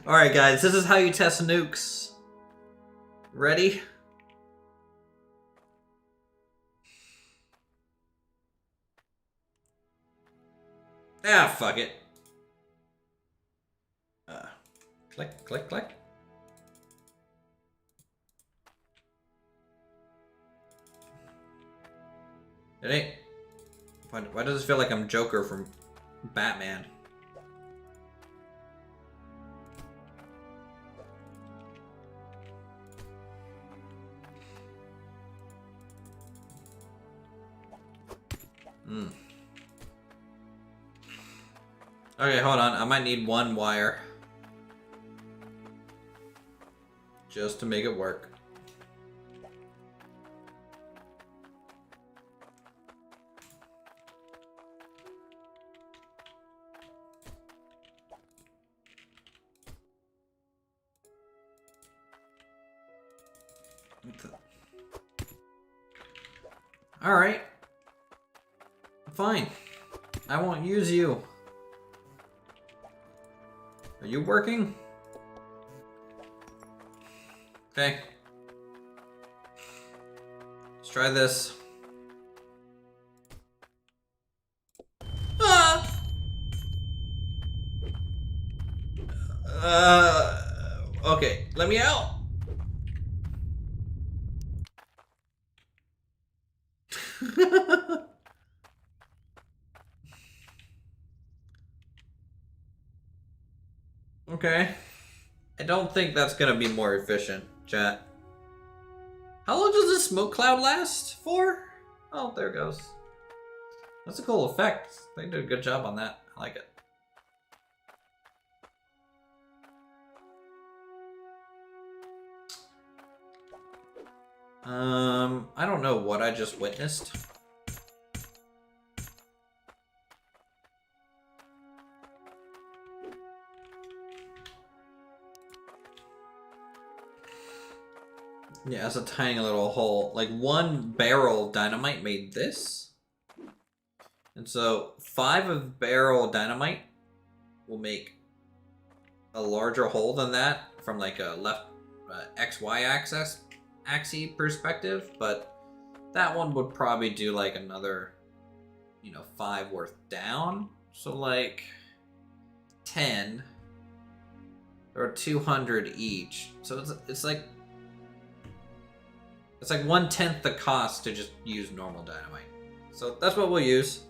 A: Alright guys, this is how you test nukes. Ready? Ah, fuck it. Click, click, click. It ain't. Why does it feel like I'm Joker from Batman? Okay, hold on. I might need one wire. Just to make it work. Alright. Fine. I won't use you. Are you working? Okay. Let's try this. Ah! Okay, let me out. Okay. I don't think that's gonna be more efficient, chat. How long does this smoke cloud last for? Oh, there it goes. That's a cool effect. They did a good job on that. I like it. I don't know what I just witnessed. Yeah, it's a tiny little hole. Like, one barrel of dynamite made this. And so 5 of barrel dynamite will make a larger hole than that from like a left XY axis perspective, but that one would probably do like another, 5 worth down. So like 10 or 200 each. So it's like 1/10 the cost to just use normal dynamite. So that's what we'll use.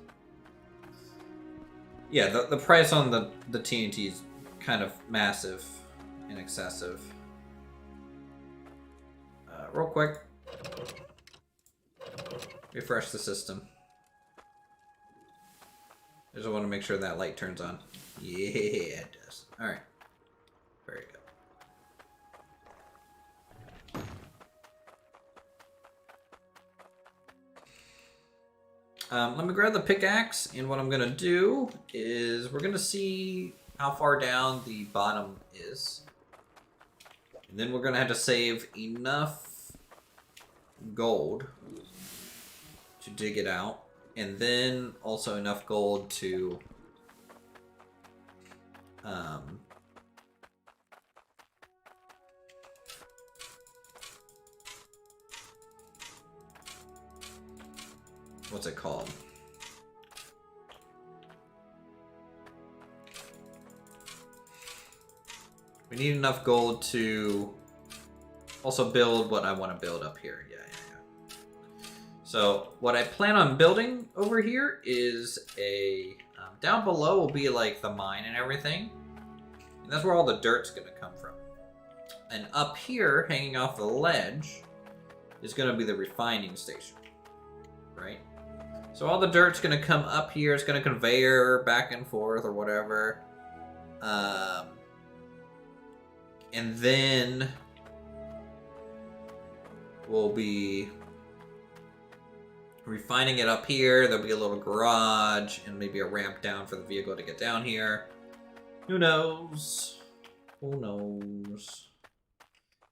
A: Yeah, the price on the TNT is kind of massive and excessive. Real quick. Refresh the system. I just want to make sure that light turns on. Yeah, it does. Alright. Very good. Let me grab the pickaxe, and what I'm gonna do is we're gonna see how far down the bottom is. And then we're gonna have to save enough gold to dig it out, and then also enough gold to what's it called? We need enough gold to also build what I want to build up here. Yeah. So what I plan on building over here is a down below will be like the mine and everything, and that's where all the dirt's gonna come from. And up here, hanging off the ledge, is gonna be the refining station, right? So all the dirt's gonna come up here. It's gonna conveyor back and forth or whatever, and then we'll be refining it up here. There'll be a little garage and maybe a ramp down for the vehicle to get down here. Who knows? Who knows?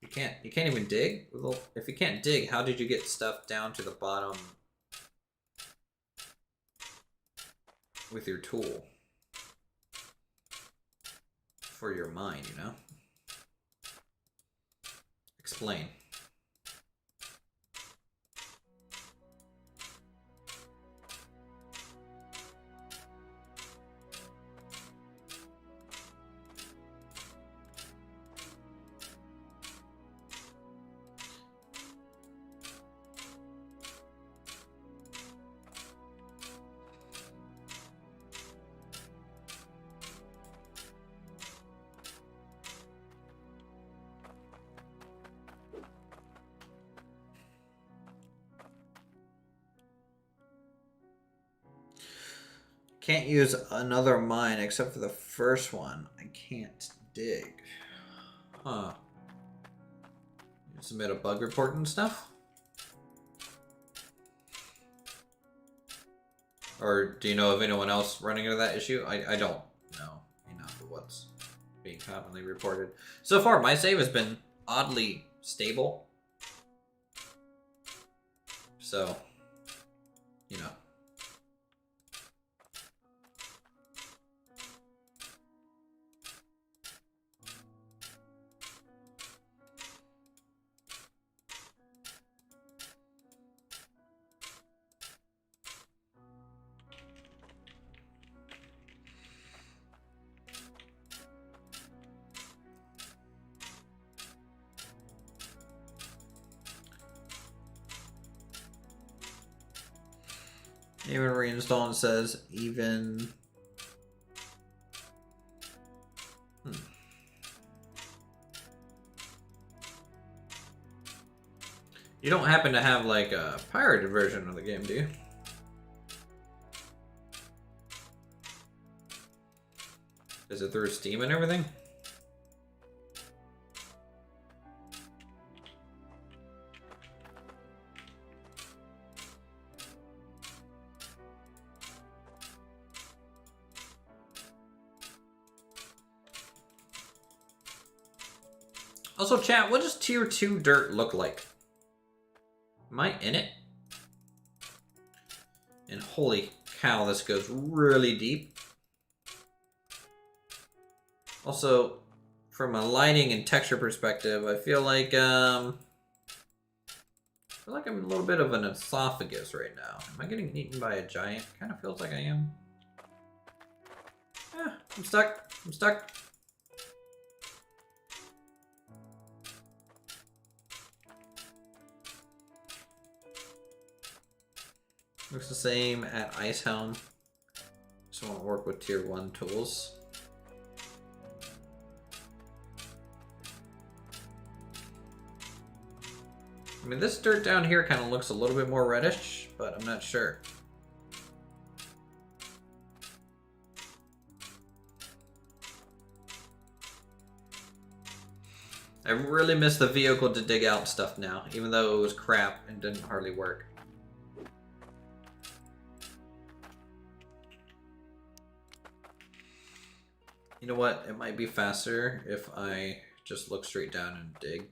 A: You can't even dig? Well, if you can't dig, how did you get stuff down to the bottom with your tool? For your mine, Explain. Can't use another mine except for the first one. I can't dig. Huh. You submit a bug report and stuff? Or do you know of anyone else running into that issue? I don't know enough of what's being commonly reported. So far, my save has been oddly stable. So, you know. Even reinstall and says even. You don't happen to have like a pirated version of the game, do you? Is it through Steam and everything? Also, chat, what does tier 2 dirt look like? Am I in it? And holy cow, this goes really deep. Also, from a lighting and texture perspective, I feel like I'm a little bit of an esophagus right now. Am I getting eaten by a giant? Kind of feels like I am. Yeah, I'm stuck. I'm stuck. Looks the same at Ice Helm. Just want to work with tier 1 tools. I mean, this dirt down here kind of looks a little bit more reddish, but I'm not sure. I really miss the vehicle to dig out stuff now, even though it was crap and didn't hardly work. You know what? It might be faster if I just look straight down and dig.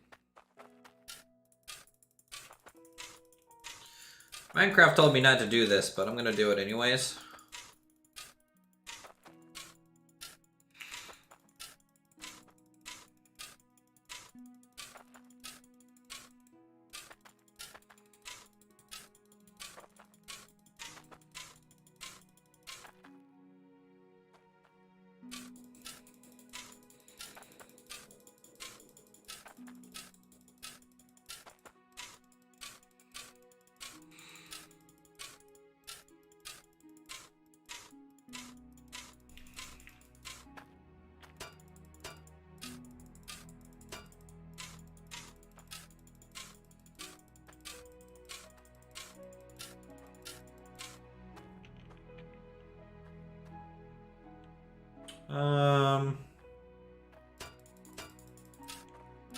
A: Minecraft told me not to do this, but I'm gonna do it anyways.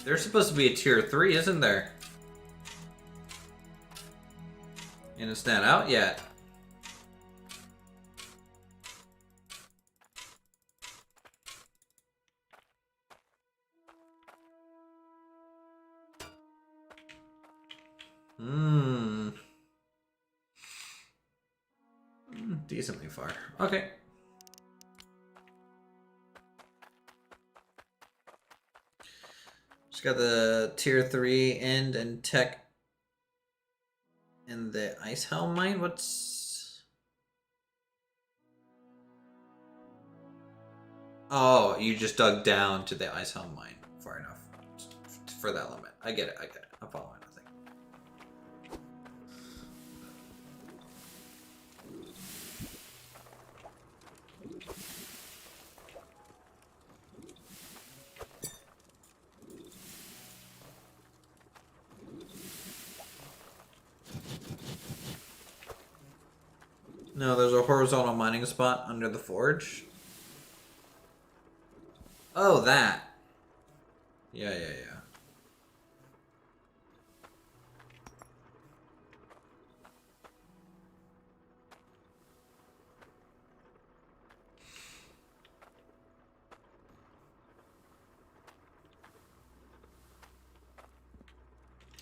A: There's supposed to be a tier 3, isn't there? And it's not out yet. Decently far. Okay. Just got the tier 3 end and tech in the Ice Helm mine. What's... Oh, you just dug down to the Ice Helm mine far enough for that limit. I get it, I get it. I'm following, I think. No, there's a horizontal mining spot under the forge. Oh, that. Yeah.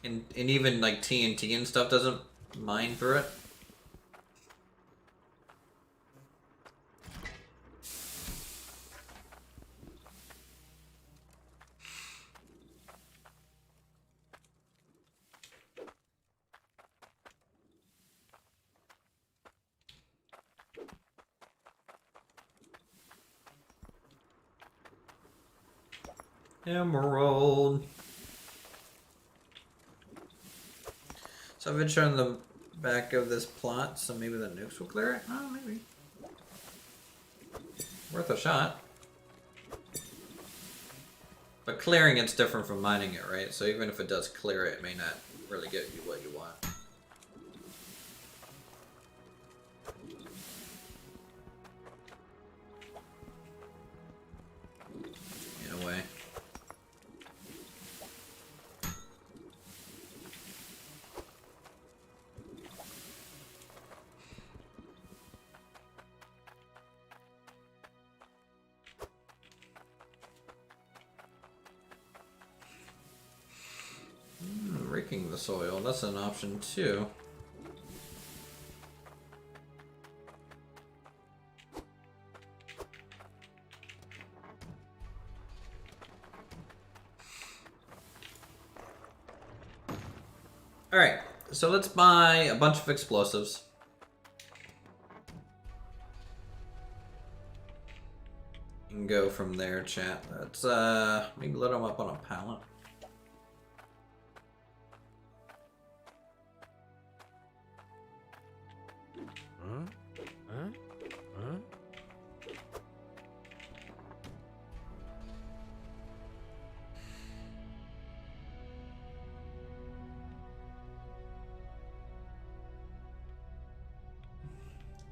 A: And even like TNT and stuff doesn't mine through it. Emerald. So I've been showing the back of this plot, so maybe the nukes will clear it? Oh, maybe. Worth a shot. But clearing it's different from mining it, right? So even if it does clear it, it may not really get you what you want. In a way. Raking the soil, that's an option too. Alright, so let's buy a bunch of explosives. And go from there, chat. Let's maybe load them up on a pallet.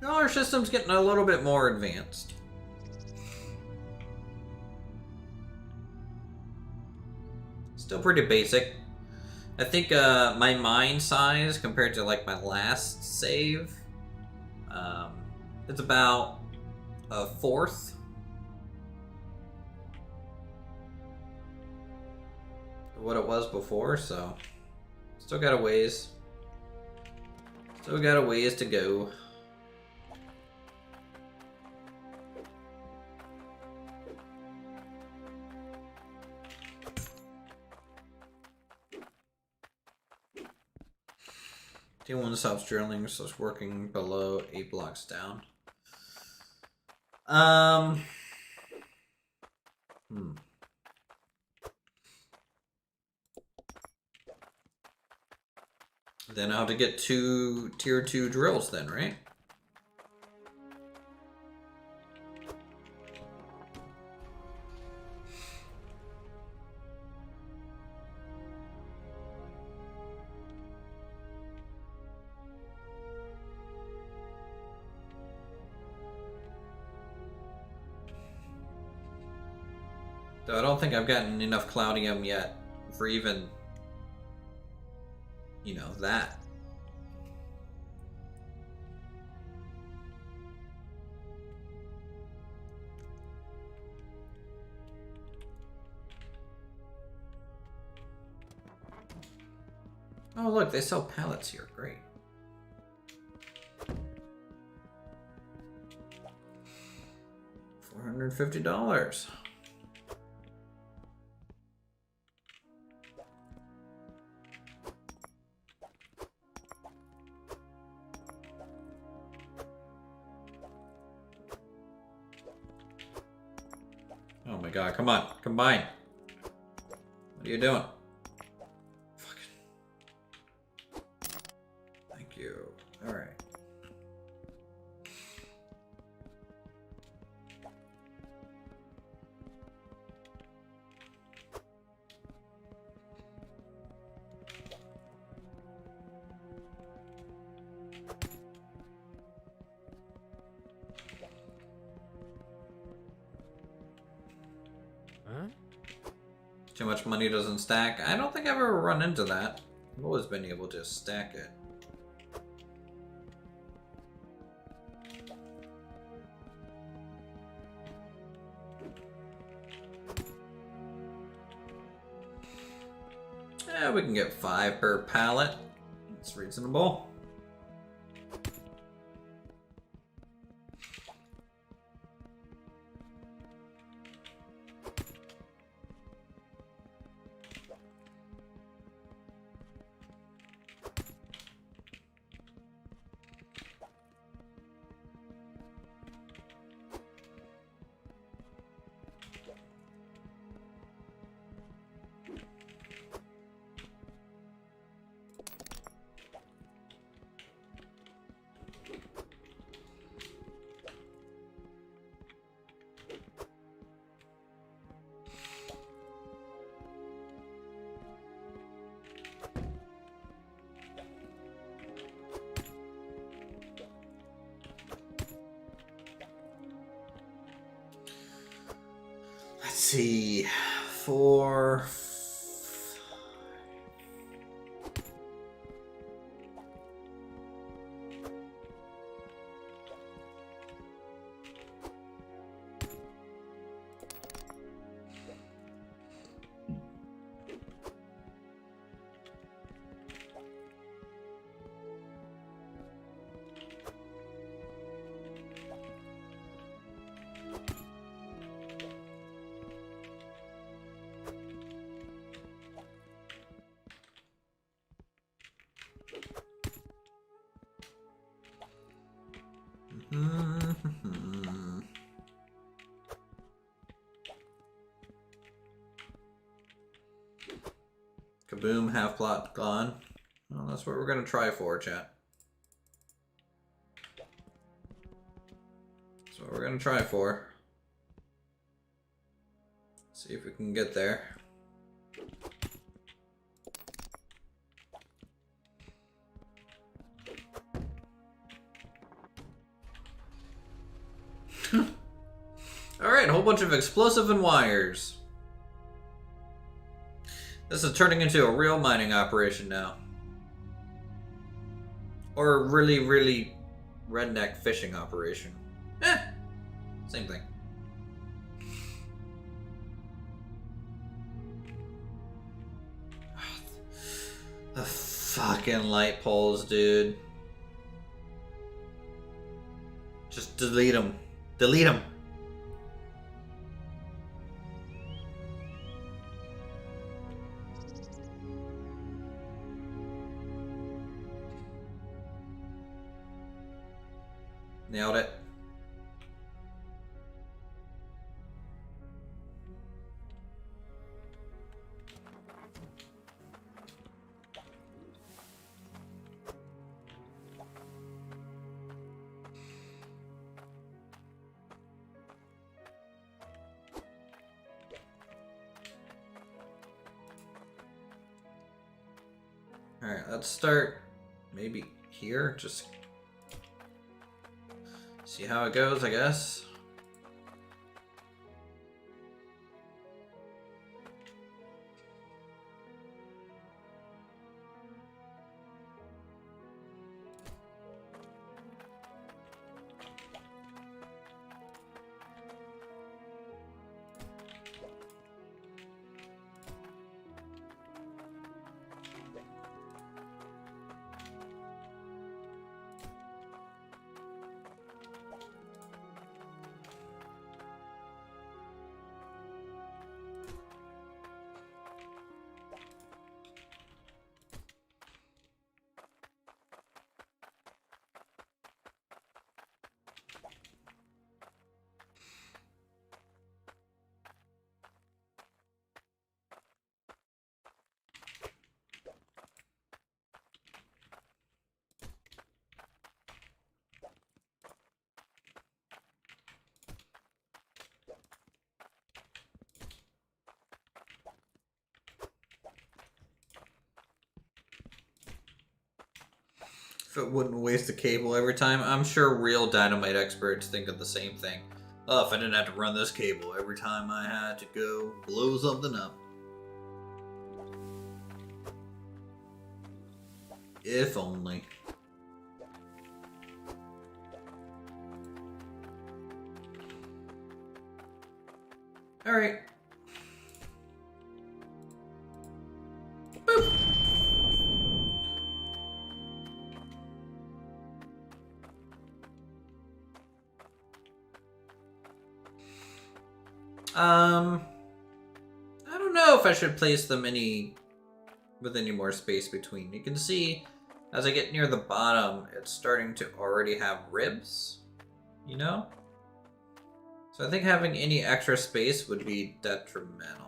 A: No, our system's getting a little bit more advanced. Still pretty basic. I think my mine size compared to like my last save, it's about a fourth. Of what it was before, so still got a ways. Still got a ways to go. T1 stops drilling, so it's working below 8 blocks down. Then I'll have to get 2 tier 2 drills then, right? Though I don't think I've gotten enough Cloudium yet for even, you know, that. Oh look, they sell pallets here, great. $450. Oh my god, come on, combine. What are you doing? Fucking. Thank you. Alright. Too much money doesn't stack. I don't think I've ever run into that. I've always been able to stack it. Yeah, we can get 5 per pallet. It's reasonable. see. 4. Kaboom, half plot gone. Well, that's what we're gonna try for, chat. That's what we're gonna try for. See if we can get there. Alright, a whole bunch of explosive and wires. This is turning into a real mining operation now. Or a really, really redneck fishing operation. Same thing. The fucking light poles, dude. Just delete them. Delete them. Nailed it. All right, let's start maybe here, just see how it goes, I guess. If it wouldn't waste a cable every time, I'm sure real dynamite experts think of the same thing. Oh, if I didn't have to run this cable every time I had to go blow something up. If only. Alright. Boop. I don't know if I should place them with any more space between. You can see as I get near the bottom, it's starting to already have ribs, you know? So I think having any extra space would be detrimental.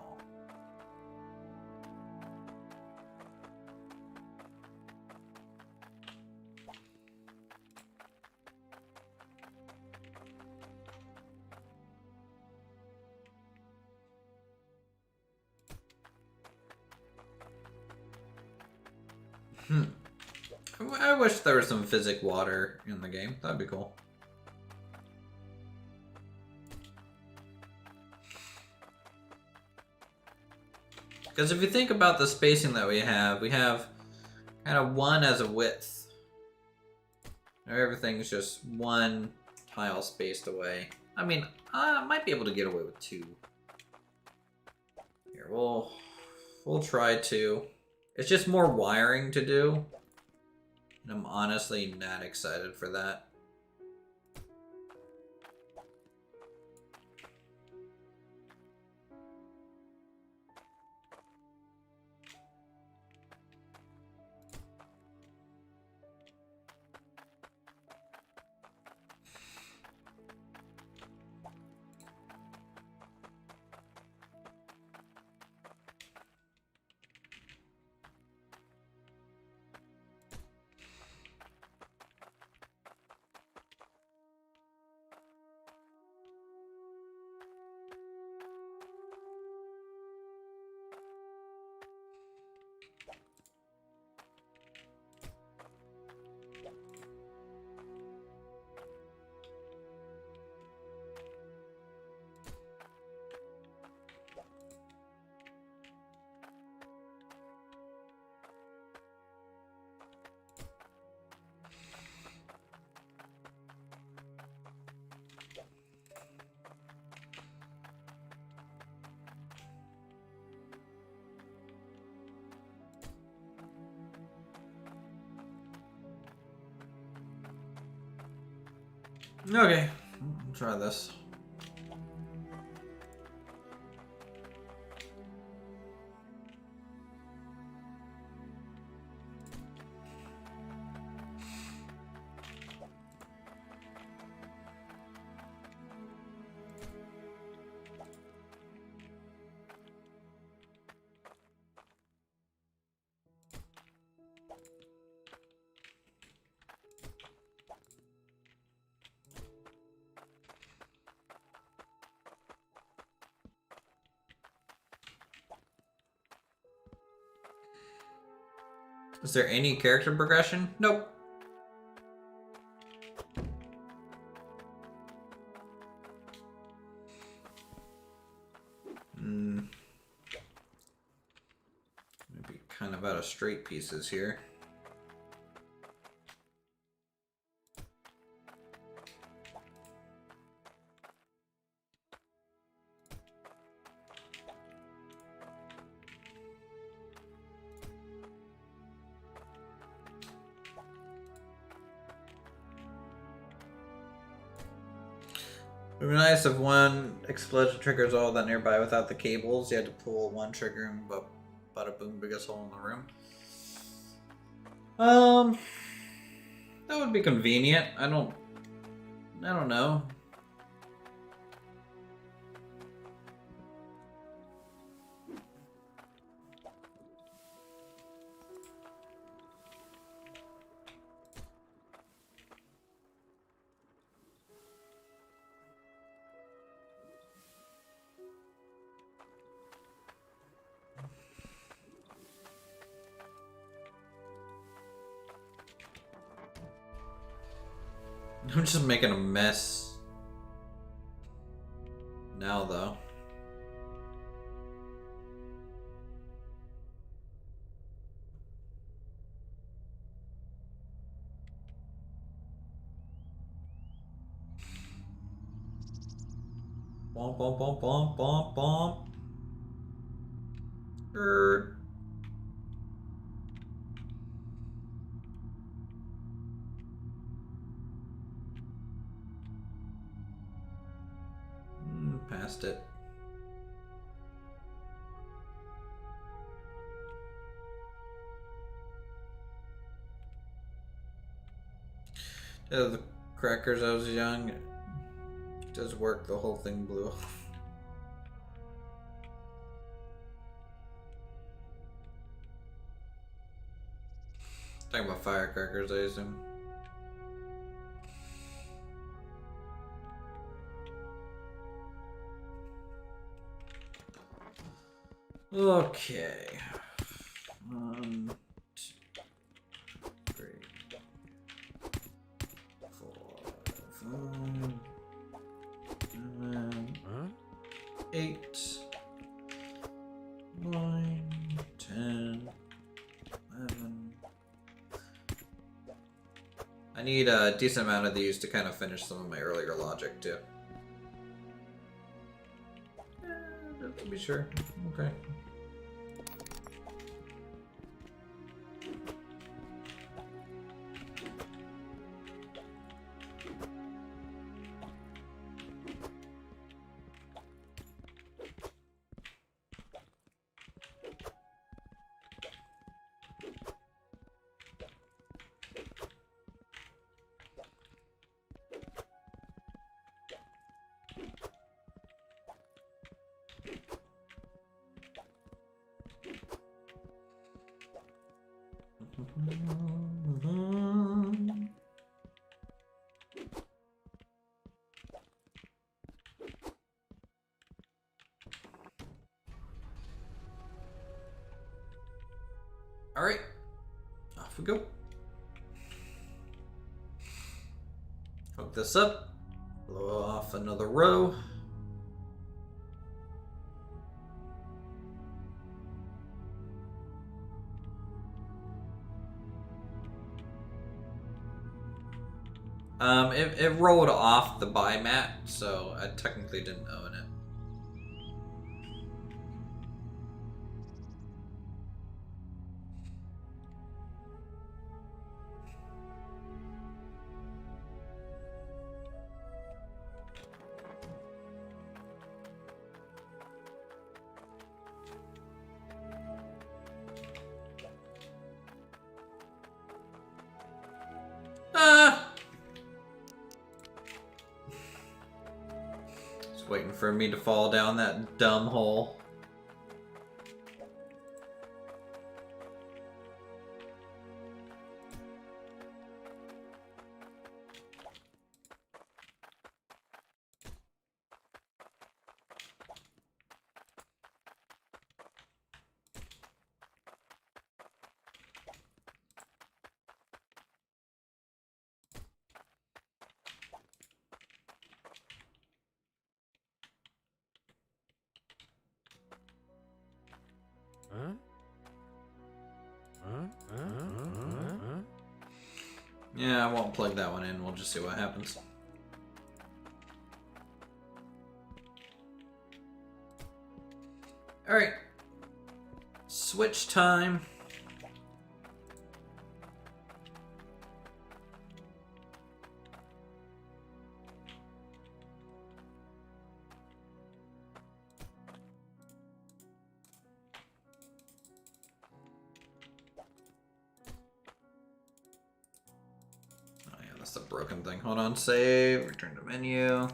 A: I wish there was some physic water in the game. That'd be cool. Because if you think about the spacing that we have kind of 1 as a width. Everything's just 1 tile spaced away. I mean, I might be able to get away with 2. Here, we'll try 2. It's just more wiring to do. And I'm honestly not excited for that. Okay, I'll try this. Is there any character progression? Nope. Maybe kind of out of straight pieces here. It would be nice if one explosion triggers all that nearby without the cables. You had to pull one trigger and bada boom, biggest hole in the room. That would be convenient. I don't know. I'm just making a mess now, though. Bomb, bomb, bomb, bomb, bomb, bomb. Past it. The crackers I was young. It does work, the whole thing blew off. Talking about firecrackers, I assume. Okay. 1, 2, 3, 4, 5, 7, 8, 9. I need a decent amount of these to kind of finish some of my earlier logic, too. Just to be sure. Okay. All right, off we go. Hook this up, blow off another row. It rolled off the buy mat, so I technically didn't own it. Just waiting for me to fall down that dumb hole.
B: Huh? Huh? Huh? Huh? Huh?
A: Yeah, I won't plug that one in. We'll just see what happens. All right. Switch time. That's the broken thing. Hold on, save, return to menu.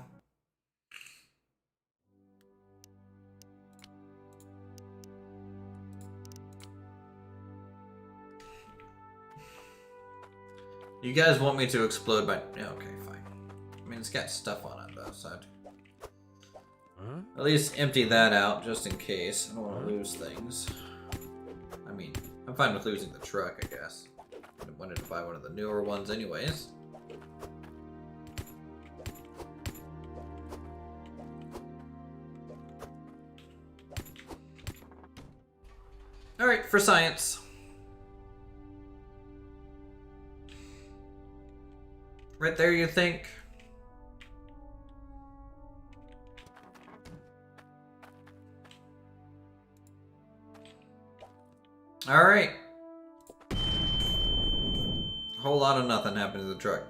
A: You guys want me to explode my... Yeah, okay, fine. I mean, it's got stuff on it, though, so
B: Huh?
A: at least empty that out, just in case. I don't want to lose things. I mean, I'm fine with losing the truck, I guess. I wanted to buy one of the newer ones anyways. Alright, for science. Right there, you think? Alright. A whole lot of nothing happened to the truck.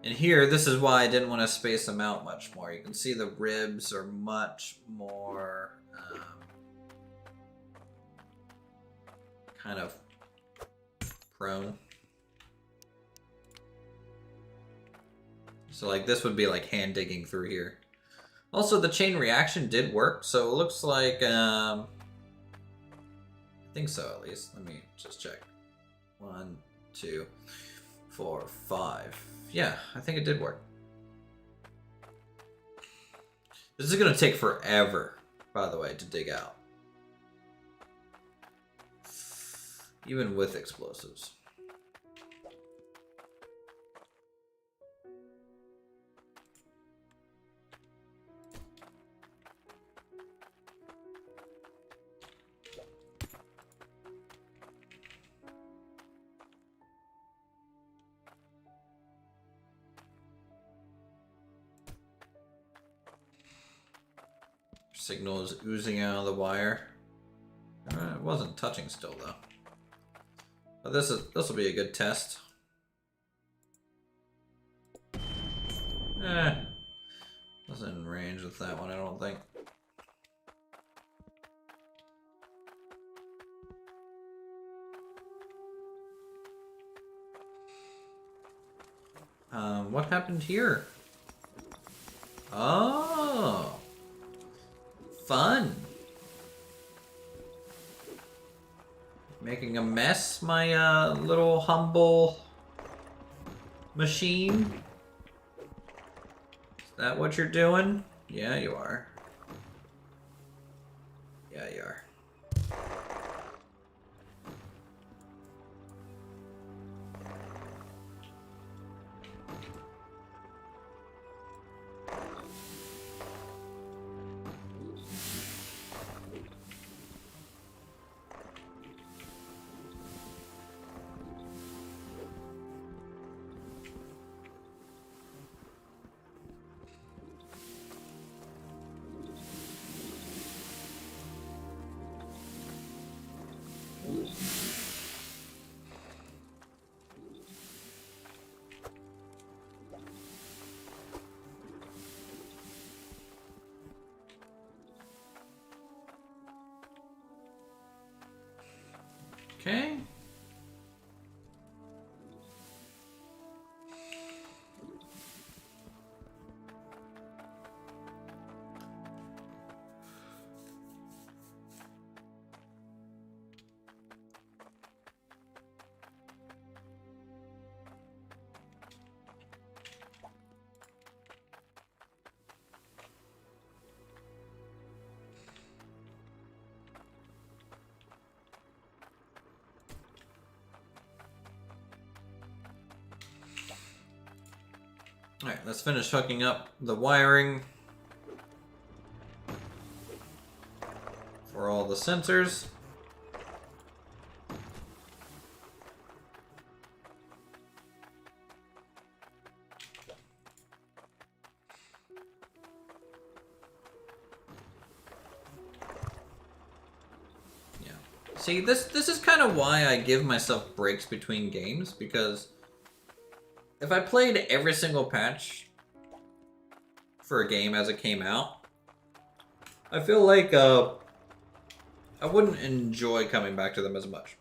A: And here, this is why I didn't want to space them out much more. You can see the ribs are much more kind of prone. So like this would be like hand digging through here. Also, the chain reaction did work, so it looks like I think so, at least. Let me just check. 1, 2, 4, 5. Yeah, I think it did work. This is gonna take forever, by the way, to dig out. Even with explosives. Signal is oozing out of the wire. It wasn't touching still though. But this will be a good test. Wasn't in range with that one, I don't think. What happened here? Oh, fun. Making a mess, my little humble machine. Is that what you're doing? Yeah, you are. Yeah, you are. Okay. Alright, let's finish hooking up the wiring for all the sensors. Yeah. See, this is kind of why I give myself breaks between games, because if I played every single patch for a game as it came out, I feel like I wouldn't enjoy coming back to them as much.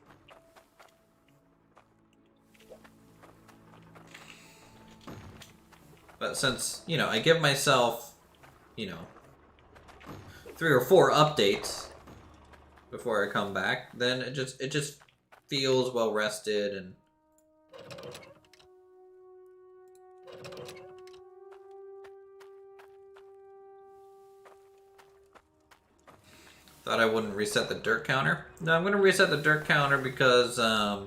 A: But since, you know, I give myself, you know, 3 or 4 updates before I come back, then it just feels well rested and thought I wouldn't reset the dirt counter. No, I'm gonna reset the dirt counter because I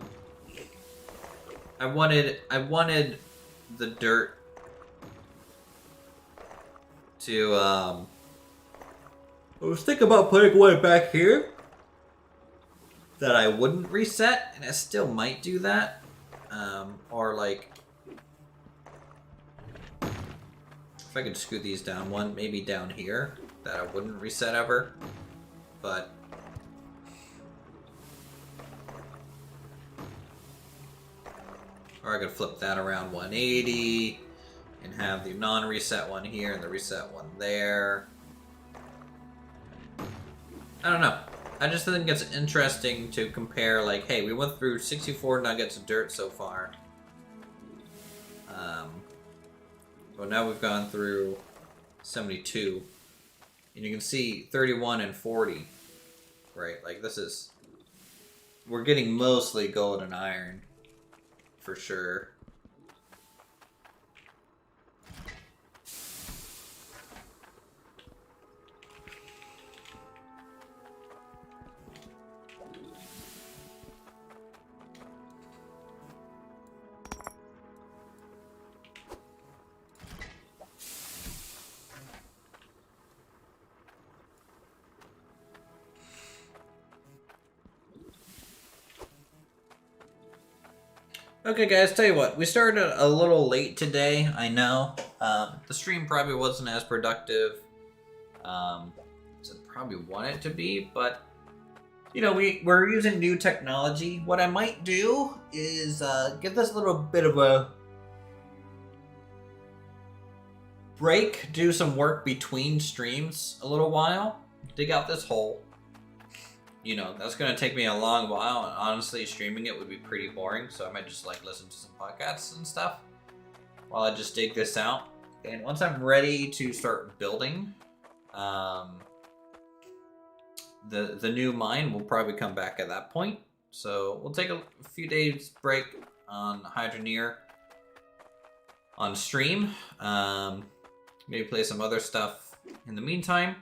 A: wanted the dirt to I was thinking about putting one back here that I wouldn't reset, and I still might do that. Or like if I could scoot these down one, maybe down here that I wouldn't reset ever. But or I could flip that around 180 and have the non-reset one here and the reset one there. I don't know. I just think it's interesting to compare, like, hey, we went through 64 nuggets of dirt so far. But now we've gone through 72. And you can see 31 and 40, right? Like, this is... We're getting mostly gold and iron, for sure. Okay, guys, tell you what, we started a little late today, I know. The stream probably wasn't as productive. as I probably want it to be, but you know, we're using new technology. What I might do is give this a little bit of a break, do some work between streams a little while, dig out this hole. You know, that's going to take me a long while, and honestly, streaming it would be pretty boring, so I might just like listen to some podcasts and stuff while I just dig this out. And once I'm ready to start building, the new mine will probably come back at that point. So we'll take a few days break on Hydroneer on stream. Maybe play some other stuff in the meantime.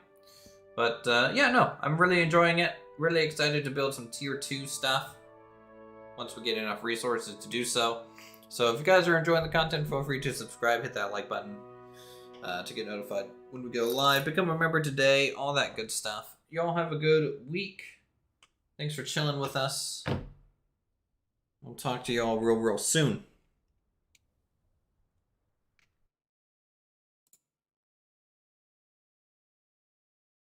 A: But yeah, no, I'm really enjoying it. Really excited to build some tier 2 stuff once we get enough resources to do so. So if you guys are enjoying the content, feel free to subscribe, hit that like button to get notified when we go live. Become a member today, all that good stuff. Y'all have a good week. Thanks for chilling with us. We'll talk to y'all real soon.